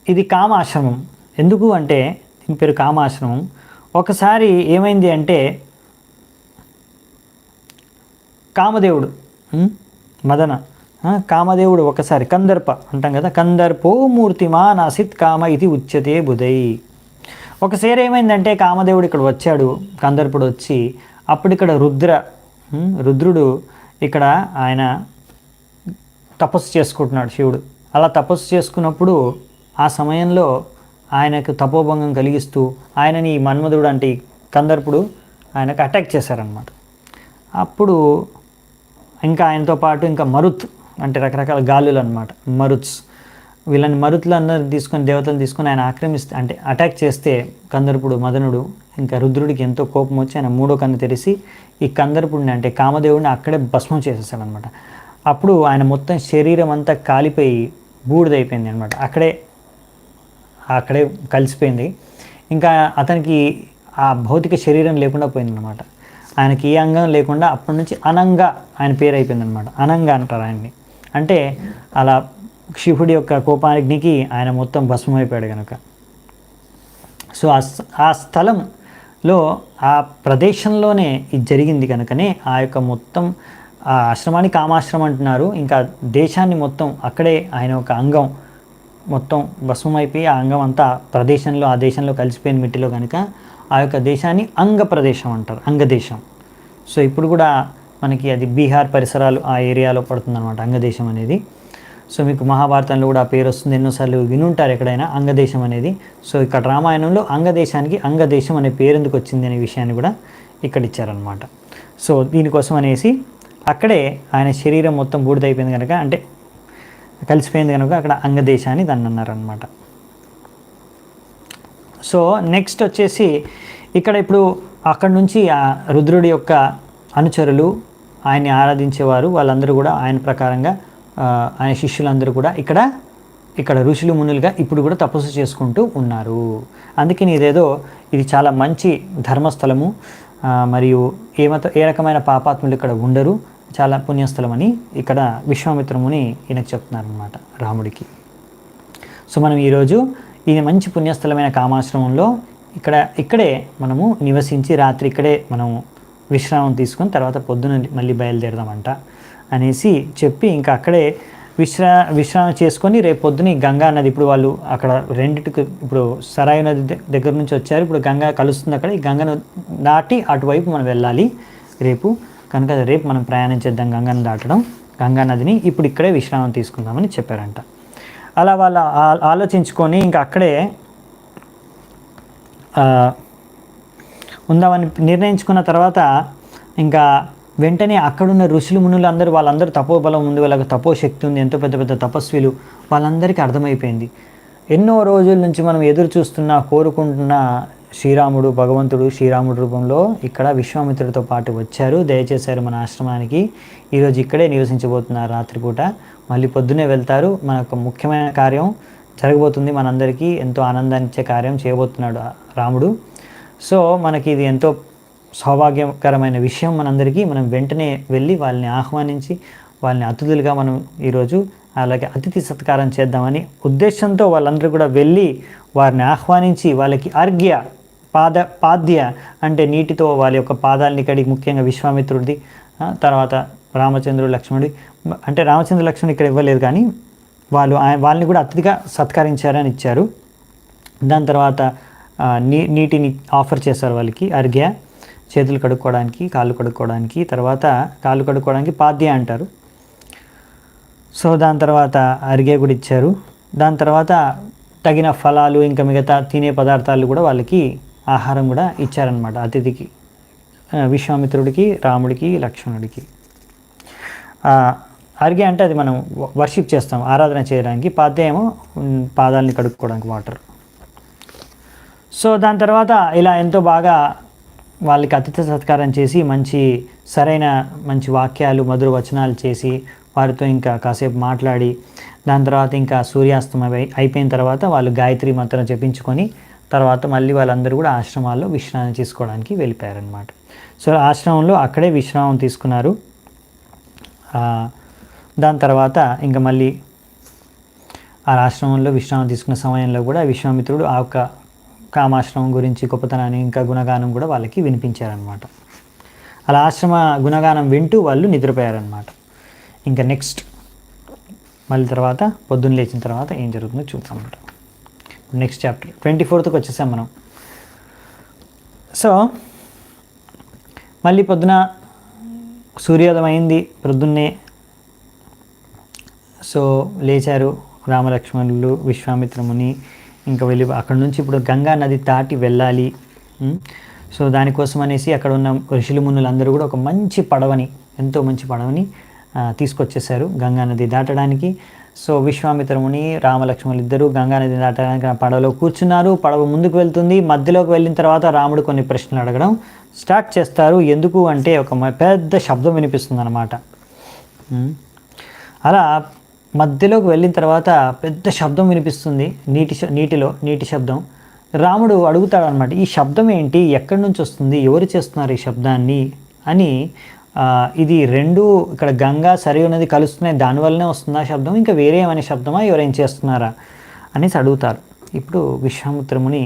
Speaker 1: ఇది కామాశ్రమం. ఎందుకు అంటే దీని పేరు కామాశ్రమం. ఒకసారి ఏమైంది అంటే కామదేవుడు కామదేవుడు ఒకసారి కందర్ప అంటాం కదా, కందర్పో మూర్తిమాన్ ఆసిత్ కామ ఇది ఉచ్యతే బుధై. ఒకసారి ఏమైందంటే కామదేవుడు ఇక్కడ వచ్చాడు, కందర్పుడు వచ్చి అప్పుడు ఇక్కడ రుద్రుడు ఇక్కడ ఆయన తపస్సు చేసుకుంటున్నాడు శివుడు. అలా తపస్సు చేసుకున్నప్పుడు ఆ సమయంలో ఆయనకు తపోభంగం కలిగిస్తూ ఆయనని మన్మధుడు అంటే కందర్పుడు ఆయనకు అటాక్ చేశారనమాట. అప్పుడు ఇంకా ఆయనతో పాటు ఇంకా మరుత్ అంటే రకరకాల గాలులు అనమాట, మరుతులందరూ తీసుకొని దేవతలను తీసుకొని ఆయన అటాక్ చేస్తే కందర్పుడు మదనుడు ఇంకా రుద్రుడికి ఎంతో కోపం వచ్చి ఆయన మూడో కన్ను తెరిచి ఈ కందర్పుడిని అంటే కామదేవుడిని అక్కడే భస్మం చేసేసాడనమాట. అప్పుడు ఆయన మొత్తం శరీరం అంతా కాలిపోయి బూడిదైపోయింది అనమాట. అక్కడే కలిసిపోయింది. ఇంకా అతనికి ఆ భౌతిక శరీరం లేకుండా పోయిందనమాట. ఆయనకి ఏ అంగం లేకుండా అప్పటి నుంచి అనంగ ఆయన పేరు అయిపోయిందనమాట. అనంగ అంటారు ఆయన్ని. అంటే అలా శివుడి యొక్క కోపాగ్నికి ఆయన మొత్తం భస్మైపోయాడు కనుక. సో ఆ స్థలంలో ఆ ప్రదేశంలోనే ఇది జరిగింది కనుకనే ఆ యొక్క మొత్తం ఆ ఆశ్రమాన్ని కామాశ్రమం అంటున్నారు. ఇంకా దేశాన్ని మొత్తం అక్కడే ఆయన ఒక అంగం మొత్తం భస్మైపోయి ఆ అంగం అంతా ప్రదేశంలో ఆ దేశంలో కలిసిపోయిన మిట్టిలో కనుక ఆ యొక్క దేశాన్ని అంగ ప్రదేశం అంటారు, అంగదేశం. సో ఇప్పుడు కూడా మనకి అది బీహార్ పరిసరాలు ఆ ఏరియాలో పడుతుందన్నమాట అంగదేశం అనేది. సో మీకు మహాభారతంలో కూడా ఆ పేరు వస్తుంది, ఎన్నోసార్లు వినుంటారు ఎక్కడైనా అంగదేశం అనేది. సో ఇక్కడ రామాయణంలో అంగదేశానికి అంగదేశం అనే పేరు ఎందుకు వచ్చింది అనే విషయాన్ని కూడా ఇక్కడ ఇచ్చారనమాట. సో దీనికోసం అనేసి అక్కడే ఆయన శరీరం మొత్తం బూడిదైపోయింది కనుక, అంటే కలిసిపోయింది కనుక అక్కడ అంగదేశాన్ని దాన్ని అన్నారనమాట. సో నెక్స్ట్ వచ్చేసి ఇక్కడ ఇప్పుడు అక్కడ నుంచి ఆ రుద్రుడి యొక్క అనుచరులు ఆయన్ని ఆరాధించేవారు వాళ్ళందరూ కూడా ఆయన ప్రకారంగా ఆయన శిష్యులందరూ కూడా ఇక్కడ ఋషులు మునులుగా ఇప్పుడు కూడా తపస్సు చేసుకుంటూ ఉన్నారు. అందుకని ఇది చాలా మంచి ధర్మస్థలము, మరియు ఏ రకమైన పాపాత్ములు ఇక్కడ ఉండరు, చాలా పుణ్యస్థలం అని ఇక్కడ విశ్వామిత్రముని ఈయనకు చెప్తున్నారనమాట రాముడికి. సో మనం ఈరోజు ఈ మంచి పుణ్యస్థలమైన కామాశ్రమంలో ఇక్కడే మనము నివసించి రాత్రి ఇక్కడే మనం విశ్రామం తీసుకొని తర్వాత పొద్దున మళ్ళీ బయలుదేరదామంట అనేసి చెప్పి ఇంకా అక్కడే విశ్రామం చేసుకొని రేపు పొద్దున గంగా నది, ఇప్పుడు వాళ్ళు అక్కడ రెండిటికి ఇప్పుడు సరాయు నది దగ్గర నుంచి వచ్చారు, ఇప్పుడు గంగా కలుస్తుంది అక్కడ, ఈ గంగను దాటి అటువైపు మనం వెళ్ళాలి రేపు కనుక రేపు మనం ప్రయాణం చేద్దాం గంగను దాటడం, గంగా నదిని ఇప్పుడు ఇక్కడే విశ్రామం తీసుకుందామని చెప్పారంట. అలా వాళ్ళు ఆలోచించుకొని ఇంకా అక్కడే ఉందామని నిర్ణయించుకున్న తర్వాత ఇంకా వెంటనే అక్కడున్న ఋషులు మునులు వాళ్ళందరూ తపోబలం ఉంది, వాళ్ళకి తపోశక్తి ఉంది, ఎంతో పెద్ద పెద్ద తపస్విలు, వాళ్ళందరికీ అర్థమైపోయింది. ఎన్నో రోజుల నుంచి మనం ఎదురు కోరుకుంటున్న శ్రీరాముడు, భగవంతుడు శ్రీరాముడు రూపంలో ఇక్కడ విశ్వామిత్రుడితో పాటు వచ్చారు, దయచేశారు మన ఆశ్రమానికి. ఈరోజు ఇక్కడే నివసించబోతున్నారు రాత్రిపూట, మళ్ళీ పొద్దునే వెళ్తారు. మనకు ముఖ్యమైన కార్యం జరగబోతుంది, మనందరికీ ఎంతో ఆనందాన్ని ఇచ్చే కార్యం చేయబోతున్నాడు రాముడు. సో మనకి ఇది ఎంతో సౌభాగ్యకరమైన విషయం మనందరికీ. మనం వెంటనే వెళ్ళి వాళ్ళని ఆహ్వానించి వాళ్ళని అతిథులుగా మనం ఈరోజు అలాగే అతిథి సత్కారం చేద్దామని ఉద్దేశంతో వాళ్ళందరూ కూడా వెళ్ళి వారిని ఆహ్వానించి వాళ్ళకి అర్ఘ్య పాద్య అంటే నీటితో వాళ్ళ యొక్క పాదాలని కడిగి, ముఖ్యంగా విశ్వామిత్రుడిది, తర్వాత రామచంద్రుడు లక్ష్మణుడి, అంటే రామచంద్ర లక్ష్మణుడు ఇక్కడ ఇవ్వలేదు కానీ వాళ్ళని కూడా అతిథిగా సత్కరించారని ఇచ్చారు. దాని తర్వాత నీటిని ఆఫర్ చేశారు వాళ్ళకి అర్ఘ్య, చేతులు కడుక్కోవడానికి, కాళ్ళు కడుక్కోవడానికి, తర్వాత కాళ్ళు కడుక్కోవడానికి పాద్య అంటారు. సో దాని తర్వాత అర్ఘ్య కూడా ఇచ్చారు. దాని తర్వాత తగిన ఫలాలు ఇంకా మిగతా తినే పదార్థాలు కూడా వాళ్ళకి ఆహారం కూడా ఇచ్చారనమాట అతిథికి, విశ్వామిత్రుడికి, రాముడికి, లక్ష్మణుడికి. అర్ఘ్య అంటే అది మనం వర్షిప్ చేస్తాం, ఆరాధన చేయడానికి, పాద్య ఏమో పాదాలని కడుక్కోవడానికి వాటర్. సో దాని తర్వాత ఇలా ఎంతో బాగా వాళ్ళకి అతిథి సత్కారం చేసి మంచి వాక్యాలు, మధుర వచనాలు చేసి వారితో ఇంకా కాసేపు మాట్లాడి, దాని తర్వాత ఇంకా సూర్యాస్తమయం అయిపోయిన తర్వాత వాళ్ళు గాయత్రి మంత్రం జపించుకొని తర్వాత మళ్ళీ వాళ్ళందరూ కూడా ఆశ్రమాల్లో విశ్రాంతి తీసుకోవడానికి వెళ్ళిపోయారనమాట. సో ఆశ్రమంలో అక్కడే విశ్రామం తీసుకున్నారు. దాని తర్వాత ఇంకా మళ్ళీ ఆ ఆశ్రమంలో విశ్రామం తీసుకున్న సమయంలో కూడా విశ్వామిత్రుడు ఆ యొక్క కామాశ్రమం గురించి గొప్పతనాన్ని ఇంకా గుణగానం కూడా వాళ్ళకి వినిపించారనమాట. అలా ఆశ్రమ గుణగానం వింటూ వాళ్ళు నిద్రపోయారనమాట. ఇంకా నెక్స్ట్ మళ్ళీ తర్వాత పొద్దున్న లేచిన తర్వాత ఏం జరుగుతుందో చూద్దాం అన్నమాట. నెక్స్ట్ చాప్టర్ 24కి వచ్చేసాం మనం. సో మళ్ళీ పొద్దున సూర్యోదయం అయింది, ప్రొద్దున్నే. సో లేచారు రామలక్ష్మణులు, విశ్వామిత్రముని. ఇంకా వెళ్ళి అక్కడ నుంచి ఇప్పుడు గంగా నది దాటి వెళ్ళాలి. సో దానికోసం అనేసి అక్కడ ఉన్న ఋషులు మునులందరూ కూడా ఒక ఎంతో మంచి పడవని తీసుకొచ్చేసారు గంగా నది దాటడానికి. సో విశ్వామిత్రముని, రామలక్ష్మణులు ఇద్దరు గంగా నది దాటడానికి పడవలో కూర్చున్నారు. పడవ ముందుకు వెళ్తుంది. మధ్యలోకి వెళ్ళిన తర్వాత రాముడు కొన్ని ప్రశ్నలు అడగడం స్టార్ట్ చేస్తారు. ఎందుకు అంటే ఒక పెద్ద శబ్దం వినిపిస్తుంది అన్నమాట. అలా మధ్యలోకి వెళ్ళిన తర్వాత పెద్ద శబ్దం వినిపిస్తుంది, నీటి శబ్దం. రాముడు అడుగుతాడు అనమాట, ఈ శబ్దం ఏంటి, ఎక్కడి నుంచి వస్తుంది, ఎవరు చేస్తున్నారు ఈ శబ్దాన్ని అని. ఇది రెండు ఇక్కడ గంగా సరియు నది కలుస్తున్నాయి, దానివల్లనే వస్తుందా శబ్దం, ఇంకా వేరే ఏమైనా శబ్దమా, ఎవరేం చేస్తున్నారా అనేసి అడుగుతారు. ఇప్పుడు విశ్వామిత్రముని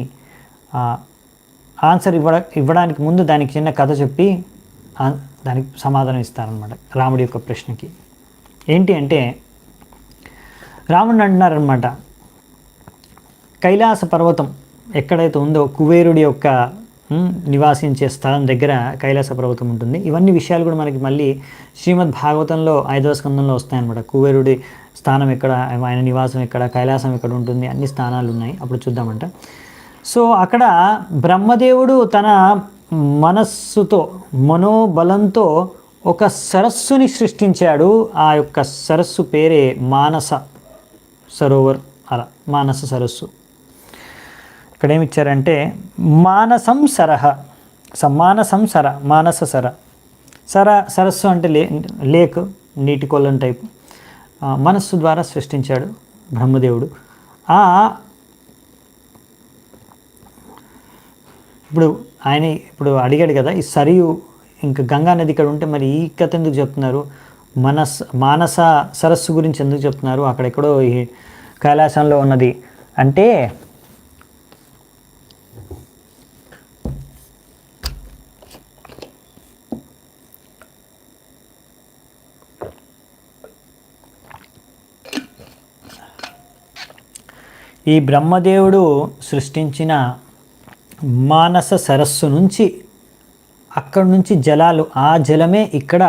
Speaker 1: ఆన్సర్ ఇవ్వడానికి ముందు దానికి చిన్న కథ చెప్పి దానికి సమాధానం ఇస్తారనమాట రాముడి యొక్క ప్రశ్నకి. ఏంటి అంటే, రాముడిని అంటున్నారనమాట, కైలాస పర్వతం ఎక్కడైతే ఉందో కుబేరుడి యొక్క నివాసించే స్థలం దగ్గర కైలాస పర్వతం ఉంటుంది. ఇవన్నీ విషయాలు కూడా మనకి మళ్ళీ శ్రీమద్ భాగవతంలో 5వ స్కందంలో వస్తాయన్నమాట. కుబేరుడి స్థానం ఎక్కడ, ఆయన నివాసం ఎక్కడ, కైలాసం ఎక్కడ ఉంటుంది, అన్ని స్థానాలు ఉన్నాయి, అప్పుడు చూద్దామంట. సో అక్కడ బ్రహ్మదేవుడు తన మనస్సుతో మనోబలంతో ఒక సరస్సుని సృష్టించాడు. ఆ యొక్క సరస్సు పేరే మానస సరోవర్, అలా మానస సరస్సు. ఇక్కడ ఏమిచ్చారంటే మానసం సరహ, మానసం సర, మానస సరస్సు అంటే లేక్, నీటి కొల్లం టైపు మనస్సు ద్వారా సృష్టించాడు బ్రహ్మదేవుడు. ఇప్పుడు అడిగాడు కదా, ఈ సరియు ఇంకా గంగా నది ఇక్కడ ఉంటే మరి ఈ కథ ఎందుకు చెప్తున్నారు, మానస సరస్సు గురించి ఎందుకు చెప్తున్నారు, అక్కడెక్కడో ఈ కైలాసంలో ఉన్నది అంటే, ఈ బ్రహ్మదేవుడు సృష్టించిన మానస సరస్సు నుంచి, అక్కడి నుంచి జలాలు, ఆ జలమే ఇక్కడ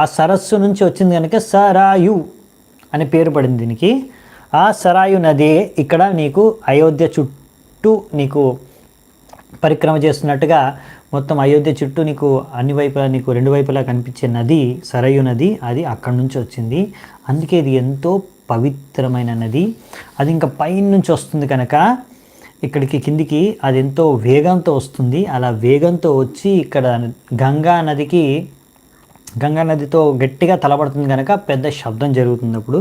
Speaker 1: ఆ సరస్సు నుంచి వచ్చింది కనుక సరాయు అని పేరు పడింది దీనికి. ఆ సరాయు నది ఇక్కడ నీకు అయోధ్య చుట్టూ నీకు పరిక్రమ చేస్తున్నట్టుగా మొత్తం అయోధ్య చుట్టూ నీకు అన్ని వైపులా, నీకు రెండు వైపులా కనిపించే నది సరయు నది, అది అక్కడి నుంచి వచ్చింది. అందుకే ఇది ఎంతో పవిత్రమైన నది. అది ఇంకా పైన నుంచి వస్తుంది కనుక ఇక్కడికి కిందికి అది ఎంతో వేగంతో వస్తుంది. అలా వేగంతో వచ్చి ఇక్కడ గంగా నదితో గట్టిగా తలపడుతుంది కనుక పెద్ద శబ్దం జరుగుతుంది అప్పుడు,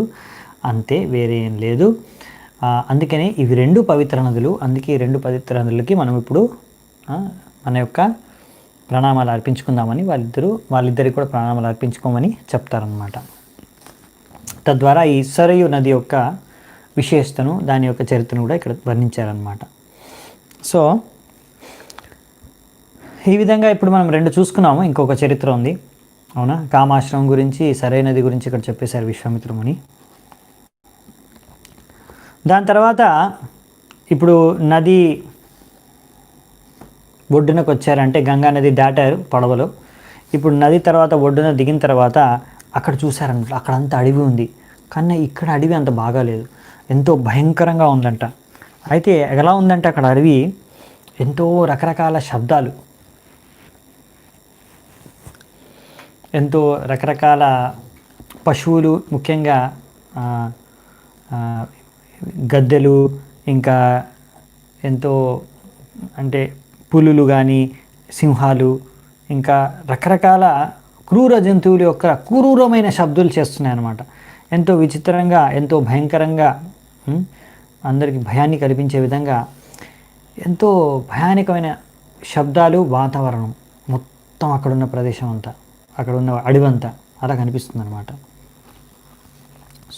Speaker 1: అంతే, వేరే ఏం లేదు. అందుకనే ఇవి రెండు పవిత్ర నదులు. అందుకే ఈ రెండు పవిత్ర నదులకి మనం ఇప్పుడు మన యొక్క ప్రణామాలు అర్పించుకుందామని వాళ్ళిద్దరికి కూడా ప్రణామాలు అర్పించుకోమని చెప్తారనమాట. తద్వారా ఈ సరయు నది యొక్క విశేషతను, దాని యొక్క చరిత్రను కూడా ఇక్కడ వర్ణించారనమాట. సో ఈ విధంగా ఇప్పుడు మనం రెండు చూసుకున్నాము. ఇంకొక చరిత్ర ఉంది, అవునా, కామాశ్రమం గురించి, సరయు నది గురించి ఇక్కడ చెప్పేశారు విశ్వామిత్రముని. దాని తర్వాత ఇప్పుడు నది ఒడ్డునకు వచ్చారంటే, గంగా నది దాటారు పడవలో. ఇప్పుడు నది తర్వాత ఒడ్డున దిగిన తర్వాత అక్కడ చూసారన్నమాట, అక్కడంతా అడవి ఉంది, కానీ ఇక్కడ అడవి అంత బాగాలేదు, ఎంతో భయంకరంగా ఉందంట. అయితే ఎలా ఉందంటే అక్కడ అడవి ఎంతో రకరకాల శబ్దాలు, ఎంతో రకరకాల పశువులు, ముఖ్యంగా గద్దెలు, ఇంకా ఎంతో అంటే పులులు కానీ, సింహాలు, ఇంకా రకరకాల క్రూర జంతువుల యొక్క క్రూరమైన శబ్దాలు చేస్తున్నాయి అన్నమాట. ఎంతో విచిత్రంగా, ఎంతో భయంకరంగా, అందరికీ భయాన్ని కల్పించే విధంగా ఎంతో భయానకమైన శబ్దాలు, వాతావరణం మొత్తం అక్కడున్న ప్రదేశం అంతా, అక్కడున్న అడవంతా అలా కనిపిస్తుంది అన్నమాట.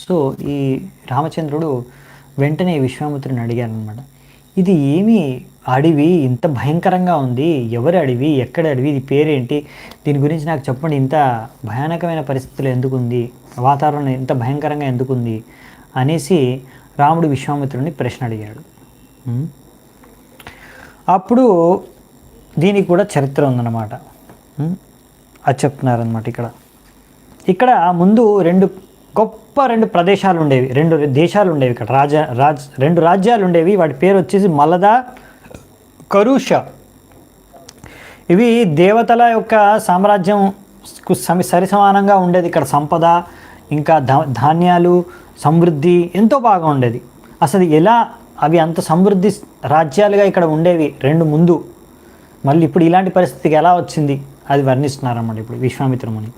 Speaker 1: సో ఈ రామచంద్రుడు వెంటనే విశ్వామిత్రుని అడిగారనమాట, ఇది ఏమి అడవి, ఇంత భయంకరంగా ఉంది, ఎవరి అడవి, ఎక్కడ అడవి, ఇది పేరేంటి, దీని గురించి నాకు చెప్పండి, ఇంత భయానకమైన పరిస్థితులు ఎందుకుంది, వాతావరణం ఇంత భయంకరంగా ఎందుకుంది అనేసి రాముడు విశ్వామిత్రుడిని ప్రశ్న అడిగాడు. అప్పుడు దీనికి కూడా చరిత్ర ఉందన్నమాట. అది చెప్తున్నారనమాట. ఇక్కడ ముందు రెండు ప్రదేశాలు ఉండేవి, రెండు దేశాలు ఉండేవి. ఇక్కడ రెండు రాజ్యాలు ఉండేవి. వాటి పేరు వచ్చేసి మలద, కరుష. ఇవి దేవతల యొక్క సామ్రాజ్యం సరిసమానంగా ఉండేది. ఇక్కడ సంపద, ఇంకా ధాన్యాలు, సమృద్ధి ఎంతో బాగా ఉండేది. అసలు ఎలా అవి అంత సమృద్ధి రాజ్యాలుగా ఇక్కడ ఉండేవి రెండు ముందు, మళ్ళీ ఇప్పుడు ఇలాంటి పరిస్థితికి ఎలా వచ్చింది అది వర్ణిస్తున్నారన్నమాట. ఇప్పుడు విశ్వామిత్రముని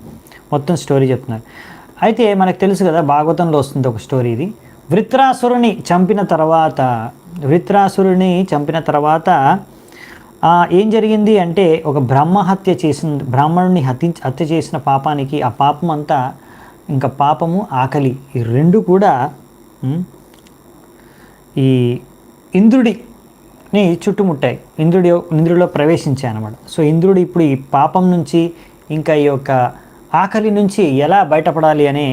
Speaker 1: మొత్తం స్టోరీ చెప్తున్నారు. అయితే మనకు తెలుసు కదా, భాగవతంలో వస్తుంది ఒక స్టోరీ ఇది. వృత్రాసురుని చంపిన తర్వాత ఏం జరిగింది అంటే, ఒక బ్రాహ్మణుని హత్య చేసిన పాపానికి, ఆ పాపం అంతా, ఇంకా పాపము ఆకలి ఈ రెండు కూడా ఈ ఇంద్రుడిని చుట్టుముట్టాయి, ఇంద్రుడిలో ప్రవేశించాయి అన్నమాట. సో ఇంద్రుడు ఇప్పుడు ఈ పాపం నుంచి, ఇంకా ఈ యొక్క ఆకలి నుంచి ఎలా బయటపడాలి అనే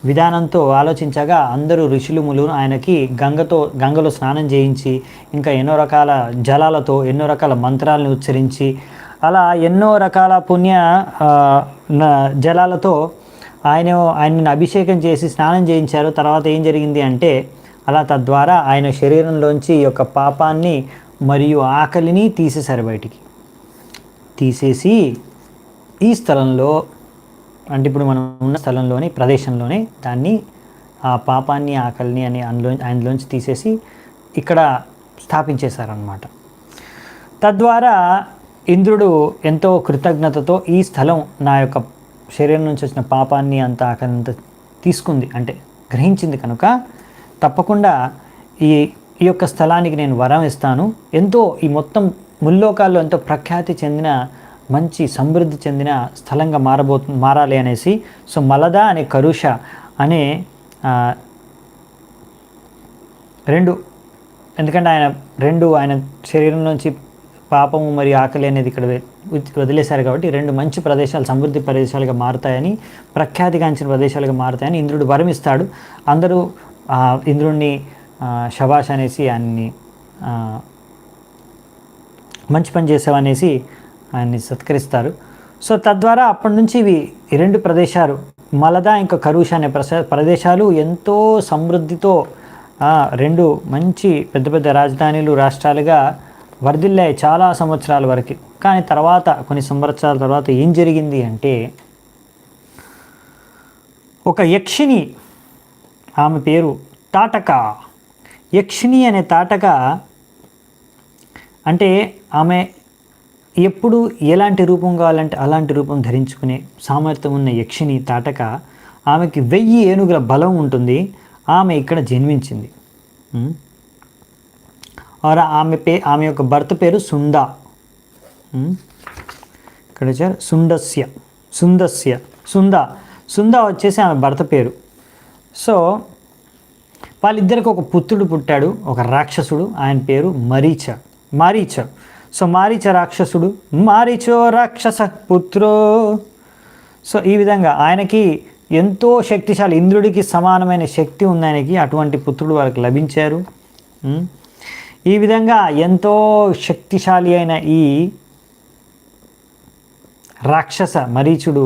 Speaker 1: విధానంతో ఆలోచించగా, అందరూ ఋషులుములు ఆయనకి గంగలో స్నానం చేయించి, ఇంకా ఎన్నో రకాల జలాలతో ఎన్నో రకాల మంత్రాలను ఉచ్చరించి, అలా ఎన్నో రకాల పుణ్య జలాలతో ఆయనను అభిషేకం చేసి స్నానం చేయించారు. తర్వాత ఏం జరిగింది అంటే, అలా తద్వారా ఆయన శరీరంలోంచి ఈ యొక్క పాపాన్ని మరియు ఆకలిని తీసేశారు. బయటికి తీసేసి ఈ స్థలంలో, అంటే ఇప్పుడు మనం ఉన్న స్థలంలోని ప్రదేశంలోనే దాన్ని, ఆ పాపాన్ని ఆకలిని అని ఆయనలోంచి తీసేసి ఇక్కడ స్థాపించేశారనమాట. తద్వారా ఇంద్రుడు ఎంతో కృతజ్ఞతతో, ఈ స్థలం నా యొక్క శరీరం నుంచి వచ్చిన పాపాన్ని అంత ఆకలింత తీసుకుంది, అంటే గ్రహించింది కనుక తప్పకుండా ఈ యొక్క స్థలానికి నేను వరం ఇస్తాను, ఎంతో ఈ మొత్తం ముల్లోకాల్లో ఎంతో ప్రఖ్యాతి చెందిన, మంచి సమృద్ధి చెందిన స్థలంగా మారాలి అనేసి. సో మలద అనే కరుష అనే రెండు, ఎందుకంటే ఆయన శరీరం నుంచి పాపము మరియు ఆకలి అనేది ఇక్కడ వదిలేశారు కాబట్టి, రెండు మంచి ప్రదేశాలు, సమృద్ధి ప్రదేశాలుగా మారుతాయని, ప్రఖ్యాతిగాంచిన ప్రదేశాలుగా మారుతాయని ఇంద్రుడు వరమిస్తాడు. అందరూ ఇంద్రుడిని శబాష్ అనేసి, ఆయన్ని మంచి పని చేసావనేసి ఆయన్ని సత్కరిస్తారు. సో తద్వారా అప్పటి నుంచి ఈ రెండు ప్రదేశాలు, మలద ఇంకా కరుష అనే ప్రదేశాలు ఎంతో సమృద్ధితో రెండు మంచి పెద్ద పెద్ద రాజధానులు, రాష్ట్రాలుగా వర్ధిల్లాయి చాలా సంవత్సరాల వరకు. కానీ తర్వాత, కొన్ని సంవత్సరాల తర్వాత ఏం జరిగింది అంటే, ఒక యక్షిని, ఆమె పేరు తాటక. యక్షిని అనే తాటక అంటే, ఆమె ఎప్పుడు ఎలాంటి రూపం కావాలంటే అలాంటి రూపం ధరించుకునే సామర్థ్యం ఉన్న యక్షిని తాటక. ఆమెకి 1000 ఏనుగుల బలం ఉంటుంది. ఆమె ఇక్కడ జన్మించింది. ఆమె యొక్క భర్త పేరు సుంద. ఇక్కడ వచ్చారు సుంద వచ్చేసి ఆమె భర్త పేరు. సో వాళ్ళిద్దరికి ఒక పుత్రుడు పుట్టాడు, ఒక రాక్షసుడు. ఆయన పేరు మారీచ. సో మారీచ రాక్షసుడు, మారీచో రాక్షస పుత్రో. సో ఈ విధంగా ఆయనకి ఎంతో శక్తిశాలి, ఇంద్రుడికి సమానమైన శక్తి ఉంది ఆయనకి. అటువంటి పుత్రుడు వాళ్ళకి లభించారు. ఈ విధంగా ఎంతో శక్తిశాలి అయిన ఈ రాక్షస మరీచుడు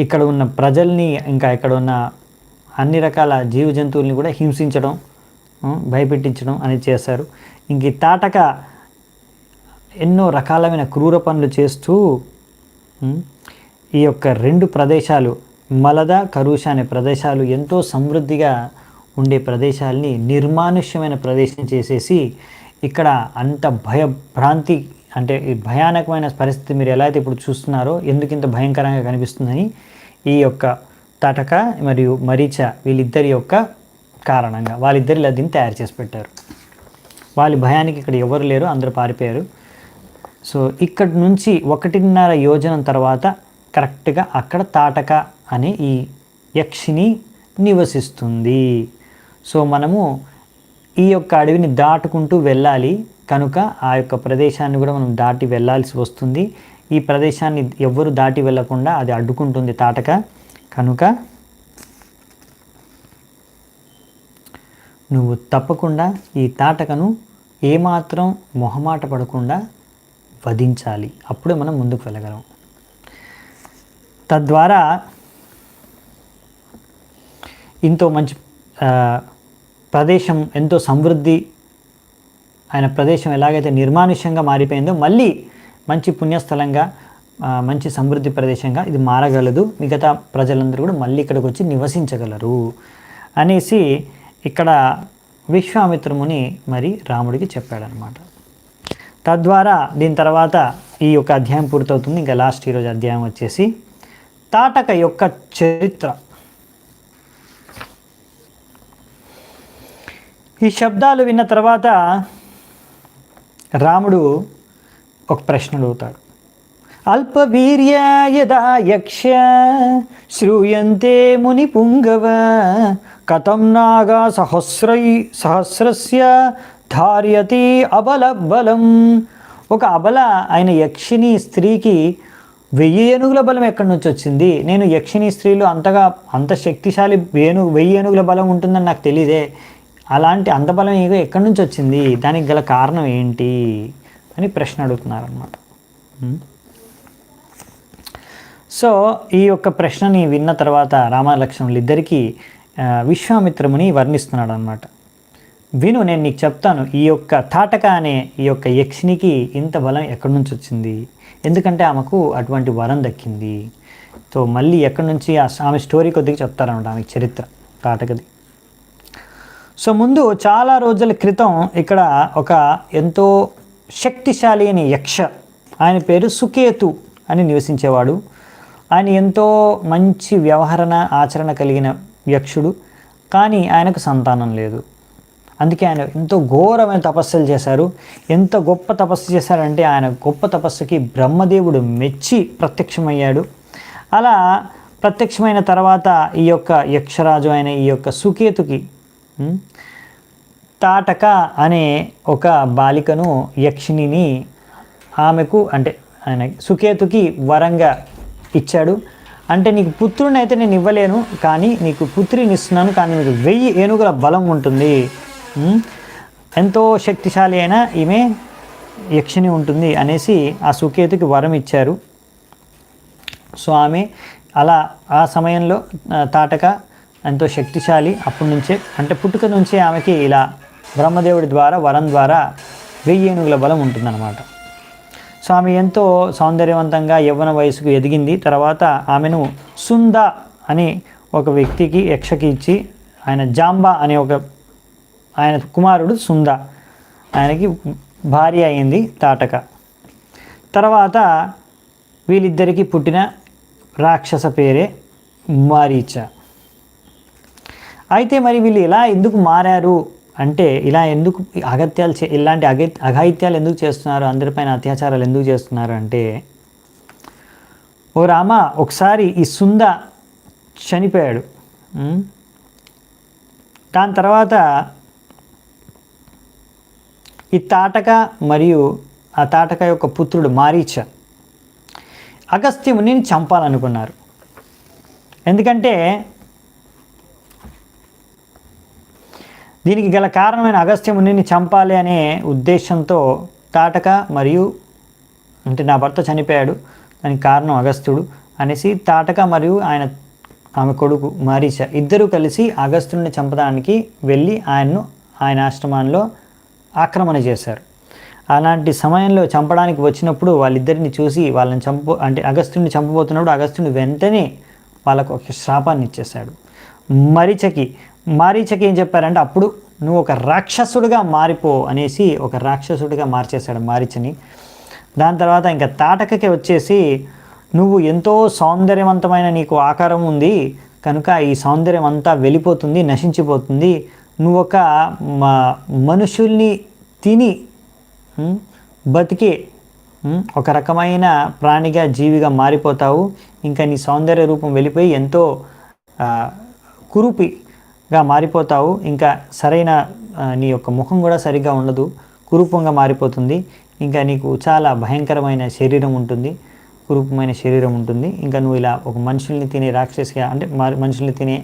Speaker 1: ఇక్కడ ఉన్న ప్రజల్ని, ఇంకా ఇక్కడ ఉన్న అన్ని రకాల జీవ జంతువుల్ని కూడా హింసించడం, భయపెట్టించడం అనేది చేశారు. ఇంక ఈ తాటక ఎన్నో రకాలమైన క్రూర పనులు చేస్తూ ఈ యొక్క రెండు ప్రదేశాలు, మలద కరుష అనే ప్రదేశాలు ఎంతో సమృద్ధిగా ఉండే ప్రదేశాలని నిర్మానుష్యమైన ప్రదేశం చేసేసి, ఇక్కడ అంత భయభ్రాంతి, అంటే ఈ భయానకమైన పరిస్థితి మీరు ఎలా అయితే ఇప్పుడు చూస్తున్నారో, ఎందుకు ఇంత భయంకరంగా కనిపిస్తుందని ఈ యొక్క తాటక మరియు మరీచ వీళ్ళిద్దరి యొక్క కారణంగా వాళ్ళిద్దరు ఇలా దీన్ని తయారు చేసి పెట్టారు. వాళ్ళ భయానికి ఇక్కడ ఎవరు లేరు, అందరూ పారిపోయారు. సో ఇక్కడ నుంచి 1.5 యోజనం తర్వాత కరెక్ట్గా అక్కడ తాటక అనే ఈ యక్షిని నివసిస్తుంది. సో మనము ఈ యొక్క అడవిని దాటుకుంటూ వెళ్ళాలి కనుక ఆ యొక్క ప్రదేశాన్ని కూడా మనం దాటి వెళ్ళాల్సి వస్తుంది. ఈ ప్రదేశాన్ని ఎవ్వరు దాటి వెళ్ళకుండా అది అడ్డుకుంటుంది తాటక. కనుక నువ్వు తప్పకుండా ఈ తాటకను ఏమాత్రం మొహమాట పడకుండా వధించాలి, అప్పుడే మనం ముందుకు వెళ్ళగలం. తద్వారా ఎంతో మంచి ప్రదేశం, ఎంతో సమృద్ధి ఆయన ప్రదేశం ఎలాగైతే నిర్మానుష్యంగా మారిపోయిందో, మళ్ళీ మంచి పుణ్యస్థలంగా, మంచి సమృద్ధి ప్రదేశంగా ఇది మారగలదు. మిగతా ప్రజలందరూ కూడా మళ్ళీ ఇక్కడికి వచ్చి నివసించగలరు అనేసి ఇక్కడ విశ్వామిత్రముని మరి రాముడికి చెప్పాడనమాట. తద్వారా దీని తర్వాత ఈ యొక్క అధ్యాయం పూర్తవుతుంది. ఇంకా లాస్ట్ ఈరోజు అధ్యాయం వచ్చేసి తాటక యొక్క చరిత్ర. ఈ శబ్దాలు విన్న తర్వాత రాముడు ఒక ప్రశ్న అడుగుతాడు. అల్పవీర్య యదా యక్ష శ్రూయంతే ముని పుంగవ కథం నాగా సహస్రస్య ధార్యతి అబల బలం. ఒక అబల అయిన యక్షిణి స్త్రీకి 1000 ఏనుగుల బలం ఎక్కడి నుంచి వచ్చింది? నేను యక్షిణి స్త్రీలు అంత శక్తిశాలి 1000 ఏనుగుల బలం ఉంటుందని నాకు తెలియదే. అలాంటి అంత బలం ఎక్కడి నుంచి వచ్చింది? దానికి గల కారణం ఏంటి అని ప్రశ్న అడుగుతున్నారన్నమాట. సో ఈ యొక్క ప్రశ్నని విన్న తర్వాత రామలక్ష్మణులు ఇద్దరికీ విశ్వామిత్రముని వర్ణిస్తున్నాడు అన్నమాట. విను, నేను నీకు చెప్తాను, ఈ యొక్క తాటక అనే ఈ యొక్క యక్షినికి ఇంత బలం ఎక్కడి నుంచి వచ్చింది, ఎందుకంటే ఆమెకు అటువంటి వరం దక్కింది. సో మళ్ళీ ఎక్కడి నుంచి ఆమె స్టోరీ కొద్దిగా చెప్తారన్నమాట, ఆమె చరిత్ర తాటకది. సో ముందు చాలా రోజుల క్రితం ఇక్కడ ఒక ఎంతో శక్తిశాలి అని యక్ష, ఆయన పేరు సుకేతు అని నివసించేవాడు. ఆయన ఎంతో మంచి వ్యవహరణ ఆచరణ కలిగిన యక్షుడు, కానీ ఆయనకు సంతానం లేదు. అందుకే ఆయన ఎంతో ఘోరమైన తపస్సులు చేశారు. ఎంత గొప్ప తపస్సు చేశారంటే ఆయన గొప్ప తపస్సుకి బ్రహ్మదేవుడు మెచ్చి ప్రత్యక్షమయ్యాడు. అలా ప్రత్యక్షమైన తర్వాత ఈ యొక్క యక్షరాజు అయిన ఈ యొక్క సుకేతుకి తాటక అనే ఒక బాలికను యక్షిణిని ఆమెకు అంటే ఆయన సుకేతుకి వరంగా ఇచ్చాడు. అంటే నీకు పుత్రుని అయితే నేను ఇవ్వలేను, కానీ నీకు పుత్రిని ఇస్తున్నాను, కానీ నీకు 1000 ఏనుగుల బలం ఉంటుంది, ఎంతో శక్తిశాలి అయిన ఈమె యక్షిణి ఉంటుంది అనేసి ఆ సుకేతుకి వరం ఇచ్చారు. సో ఆమె అలా ఆ సమయంలో తాటక ఎంతో శక్తిశాలి. అప్పటి నుంచే అంటే పుట్టుక నుంచే ఆమెకి ఇలా బ్రహ్మదేవుడి ద్వారా వరం ద్వారా 1000 ఏనుగుల బలం ఉంటుందన్నమాట. సో ఆమె ఎంతో సౌందర్యవంతంగా యవ్వన వయసుకు ఎదిగింది. తర్వాత ఆమెను సుంద అని ఒక వ్యక్తికి యక్షకి ఇచ్చి, ఆయన జాంబా అనే ఆయన కుమారుడు సుంద, ఆయనకి భార్య అయింది తాటక. తర్వాత వీళ్ళిద్దరికీ పుట్టిన రాక్షస పేరే మారీచ. అయితే మరి వీళ్ళు ఇలా ఎందుకు మారారు అంటే, ఇలా ఎందుకు ఇలాంటి అఘాయిత్యాలు ఎందుకు చేస్తున్నారు, అందరిపైన అత్యాచారాలు ఎందుకు చేస్తున్నారు అంటే, ఓ రామ, ఒకసారి ఈ సుంద చనిపోయాడు. దాని తర్వాత ఈ తాటక మరియు ఆ తాటక యొక్క పుత్రుడు మారీచ అగస్త్యముని చంపాలనుకున్నారు. ఎందుకంటే దీనికి గల కారణమైన అగస్త్యమునిని చంపాలి అనే ఉద్దేశంతో తాటక మరియు అంటే నా భర్త చనిపోయాడు, దానికి కారణం అగస్త్యుడు అనేసి తాటక మరియు ఆమె కొడుకు మారీచ ఇద్దరూ కలిసి అగస్త్యుడిని చంపడానికి వెళ్ళి ఆయన ఆశ్రమంలో ఆక్రమణ చేశారు. అలాంటి సమయంలో చంపడానికి వచ్చినప్పుడు వాళ్ళిద్దరిని చూసి వాళ్ళని అగస్త్యుడిని చంపబోతున్నప్పుడు అగస్త్యుడు వెంటనే వాళ్ళకు ఒక శాపాన్ని ఇచ్చేశాడు. మారీచకి ఏం చెప్పారంటే, అప్పుడు నువ్వు ఒక రాక్షసుడిగా మారిపో అనేసి ఒక రాక్షసుడిగా మార్చేశాడు మారీచని. దాని తర్వాత ఇంకా తాటకకి వచ్చేసి, నువ్వు ఎంతో సౌందర్యవంతమైన నీకు ఆకారం ఉంది కనుక ఈ సౌందర్యం అంతా వెళ్ళిపోతుంది, నశించిపోతుంది, నువ్వు ఒక మనుషుల్ని తిని బతికే ఒక రకమైన ప్రాణిగా జీవిగా మారిపోతావు. ఇంకా నీ సౌందర్య రూపం వెళ్ళిపోయి ఎంతో కురూపిగా మారిపోతావు. ఇంకా సరైన నీ యొక్క ముఖం కూడా సరిగ్గా ఉండదు, కురూపంగా మారిపోతుంది. ఇంకా నీకు చాలా భయంకరమైన శరీరం ఉంటుంది, కురూపమైన శరీరం ఉంటుంది. ఇంకా నువ్వు ఇలా ఒక మనుషుల్ని తినే రాక్షసిగా అంటే మనుషుల్ని తినే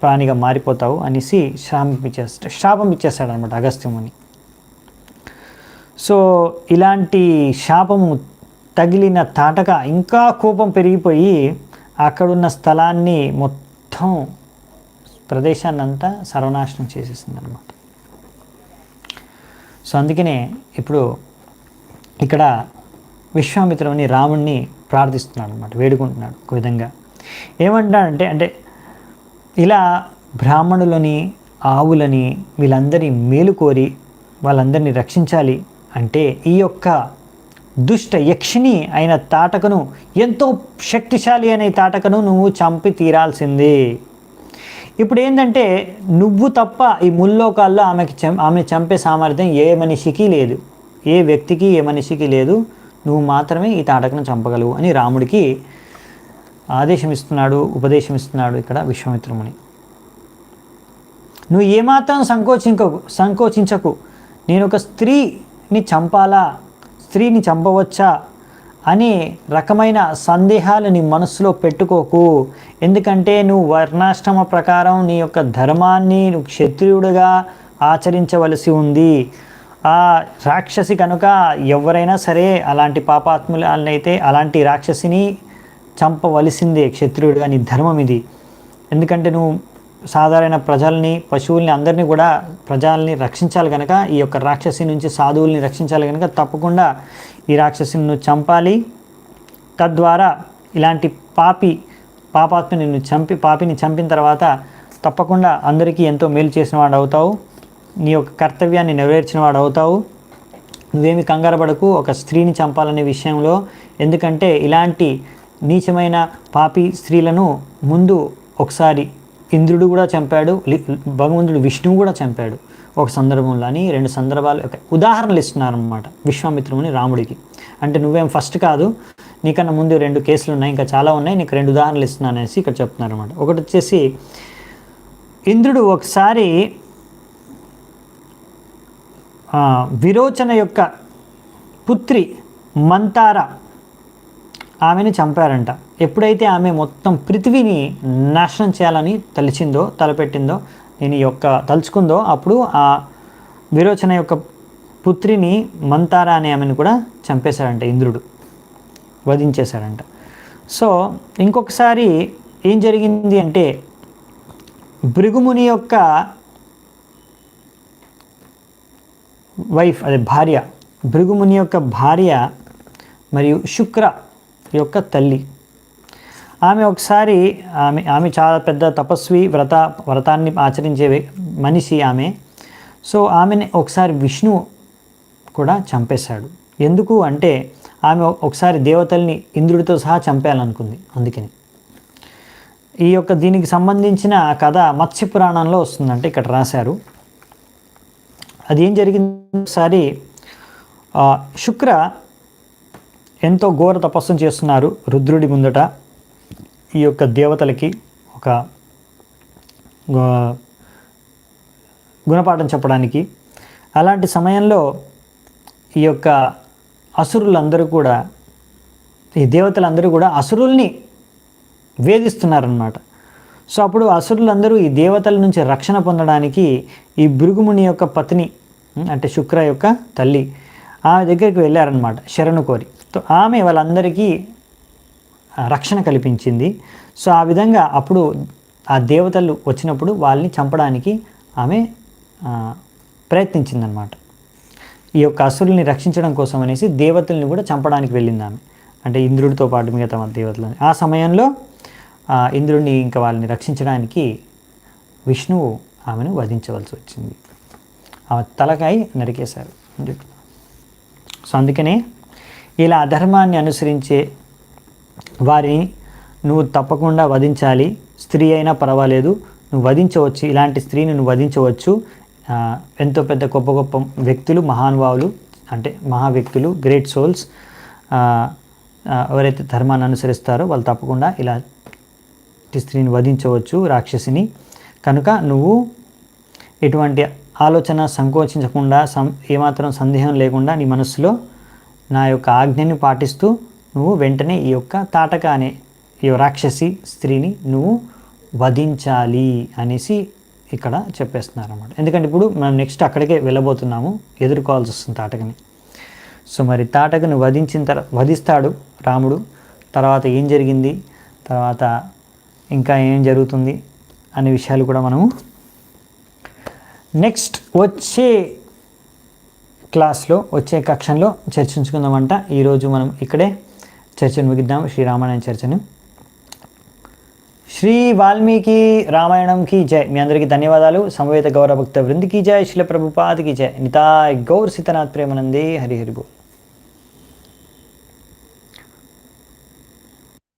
Speaker 1: ప్రాణిగా మారిపోతావు అనేసి శాపం ఇచ్చేస్తాడు అనమాట అగస్త్యముని. సో ఇలాంటి శాపము తగిలిన తాటక ఇంకా కోపం పెరిగిపోయి అక్కడున్న స్థలాన్ని మొత్తం ప్రదేశాన్ని అంతా సర్వనాశనం చేసేసింది అనమాట. సో అందుకనే ఇప్పుడు ఇక్కడ విశ్వామిత్రుని రాముణ్ణి ప్రార్థిస్తున్నాడు అనమాట, వేడుకుంటున్నాడు ఒక విధంగా. ఏమంటాడంటే, అంటే ఇలా బ్రాహ్మణులని ఆవులని వీళ్ళందరినీ మేలు కోరి వాళ్ళందరినీ రక్షించాలి అంటే ఈ యొక్క దుష్ట యక్షిణి అయిన తాటకను, ఎంతో శక్తిశాలి అనే తాటకను నువ్వు చంపి తీరాల్సిందే. ఇప్పుడు ఏంటంటే నువ్వు తప్ప ఈ ముల్లోకాల్లో ఆమె చంపే సామర్థ్యం ఏ మనిషికి లేదు, ఏ వ్యక్తికి ఏ మనిషికి లేదు, నువ్వు మాత్రమే ఈ తాటకను చంపగలవు అని రాముడికి ఉపదేశం ఇస్తున్నాడు ఇక్కడ విశ్వామిత్రముని. నువ్వు ఏమాత్రం సంకోచించకు. నేను ఒక స్త్రీని చంపవచ్చా అనే రకమైన సందేహాలు నీ మనసులో పెట్టుకోకు. ఎందుకంటే నువ్వు వర్ణాశ్రమ ప్రకారం నీ యొక్క ధర్మాన్ని నువ్వు క్షత్రియుడిగా ఆచరించవలసి ఉంది. ఆ రాక్షసి కనుక ఎవరైనా సరే అలాంటి పాపాత్ములనైతే అలాంటి రాక్షసిని చంపవలసిందే క్షత్రియుడిగా, నీ ధర్మం ఇది. ఎందుకంటే నువ్వు సాధారణ ప్రజల్ని, పశువుల్ని, అందరినీ కూడా ప్రజల్ని రక్షించాలి కనుక, ఈ యొక్క రాక్షసి నుంచి సాధువుల్ని రక్షించాలి కనుక తప్పకుండా ఈ రాక్షసిని నువ్వు చంపాలి. తద్వారా ఇలాంటి పాపాత్మని పాపిని చంపిన తర్వాత తప్పకుండా అందరికీ ఎంతో మేలు చేసిన వాడు అవుతావు, నీ యొక్క కర్తవ్యాన్ని నెరవేర్చిన వాడు అవుతావు. నువ్వేమి కంగారు పడకు ఒక స్త్రీని చంపాలనే విషయంలో. ఎందుకంటే ఇలాంటి నీచమైన పాపి స్త్రీలను ముందు ఒకసారి ఇంద్రుడు కూడా చంపాడు, భగవంతుడు విష్ణువు కూడా చంపాడు ఒక సందర్భంలో అని 2 సందర్భాలు ఉదాహరణలు ఇస్తున్నారన్నమాట విశ్వామిత్రుని రాముడికి. అంటే నువ్వేం ఫస్ట్ కాదు, నీకన్నా ముందు 2 కేసులు ఉన్నాయి, ఇంకా చాలా ఉన్నాయి, నీకు 2 ఉదాహరణలు ఇస్తున్నాను అనేసి ఇక్కడ చెప్తున్నారు అనమాట. ఒకటి వచ్చేసి ఇంద్రుడు ఒకసారి విరోచన యొక్క పుత్రి మంతార ఆమెను చంపారంట. ఎప్పుడైతే ఆమె మొత్తం పృథివీని నాశనం చేయాలని తలపెట్టిందో తలుచుకుందో అప్పుడు ఆ విరోచన యొక్క పుత్రిని మంతార అనే ఆమెను కూడా చంపేశాడంట, ఇంద్రుడు వధించేశాడంట. సో ఇంకొకసారి ఏం జరిగింది అంటే భృగుముని యొక్క భార్య, భృగుముని యొక్క భార్య మరియు శుక్ర యొక్క తల్లి, ఆమె ఒకసారి ఆమె చాలా పెద్ద తపస్వి, వ్రతాన్ని ఆచరించే మనిషి ఆమె. సో ఆమెని ఒకసారి విష్ణు కూడా చంపేశాడు. ఎందుకు అంటే ఆమె ఒకసారి దేవతల్ని ఇంద్రుడితో సహా చంపేయాలనుకుంది. అందుకని దీనికి సంబంధించిన కథ మత్స్య పురాణంలో వస్తుందంటే ఇక్కడ రాశారు. అది ఏం జరిగింది, ఒకసారి శుక్ర ఎంతో ఘోర తపస్సు చేస్తున్నారు రుద్రుడి ముందట ఈ యొక్క దేవతలకి ఒక గుణపాఠం చెప్పడానికి. అలాంటి సమయంలో ఈ యొక్క అసురులందరూ కూడా, ఈ దేవతలందరూ కూడా అసురుల్ని వేధిస్తున్నారన్నమాట. సో అప్పుడు అసురులందరూ ఈ దేవతల నుంచి రక్షణ పొందడానికి ఈ భృగుముని యొక్క పత్ని అంటే శుక్ర యొక్క తల్లి ఆమె దగ్గరికి వెళ్ళారనమాట శరణు కోరి. సో ఆమె వాళ్ళందరికీ రక్షణ కల్పించింది. సో ఆ విధంగా అప్పుడు ఆ దేవతలు వచ్చినప్పుడు వాళ్ళని చంపడానికి ఆమె ప్రయత్నించిందనమాట. ఈ యొక్క అసురుల్ని రక్షించడం కోసం అనేసి దేవతల్ని కూడా చంపడానికి వెళ్ళింది ఆమె, అంటే ఇంద్రుడితో పాటు మిగతా దేవతలని. ఆ సమయంలో ఇంద్రుడిని ఇంకా వాళ్ళని రక్షించడానికి విష్ణువు ఆమెను వధించవలసి వచ్చింది. ఆమె తలకాయ నరికేశారు. సో అందుకనే ఇలా అధర్మాన్ని అనుసరించే వారిని నువ్వు తప్పకుండా వధించాలి. స్త్రీ అయినా పర్వాలేదు, నువ్వు వధించవచ్చు. ఇలాంటి స్త్రీని నువ్వు వధించవచ్చు. ఎంతో పెద్ద గొప్ప గొప్ప వ్యక్తులు, మహానుభావులు, అంటే మహా వ్యక్తులు, గ్రేట్ సోల్స్ ఎవరైతే ధర్మాన్ని అనుసరిస్తారో వాళ్ళు తప్పకుండా ఇలాంటి స్త్రీని వధించవచ్చు, రాక్షసిని. కనుక నువ్వు ఎటువంటి ఆలోచన సంకోచించకుండా, ఏమాత్రం సందేహం లేకుండా నీ మనస్సులో నా యొక్క ఆజ్ఞని పాటిస్తూ నువ్వు వెంటనే ఈ యొక్క తాటక అనే ఈ రాక్షసి స్త్రీని నువ్వు వధించాలి అనేసి ఇక్కడ చెప్పేస్తున్నారు అన్నమాట. ఎందుకంటే ఇప్పుడు మనం నెక్స్ట్ అక్కడికే వెళ్ళబోతున్నాము, ఎదుర్కోవాల్సి వస్తుంది తాటకని. సో మరి తాటకను వధిస్తాడు రాముడు. తర్వాత ఏం జరిగింది, తర్వాత ఇంకా ఏం జరుగుతుంది అనే విషయాలు కూడా మనము నెక్స్ట్ వచ్చే క్లాస్లో, వచ్చే కక్షంలో చర్చించుకుందామంట. ఈరోజు మనం ఇక్కడే చర్చను ముగిద్దాం, శ్రీరామాయణ చర్చను. శ్రీ వాల్మీకి రామాయణంకి జై. మీ అందరికీ ధన్యవాదాలు. సమవేత గౌరవ భక్త వృందికి జై. శిల ప్రభుపాదికి జై. నితాయ్ గౌర్ సీతనాథ్ ప్రేమనందే. హరి హరి బోల్.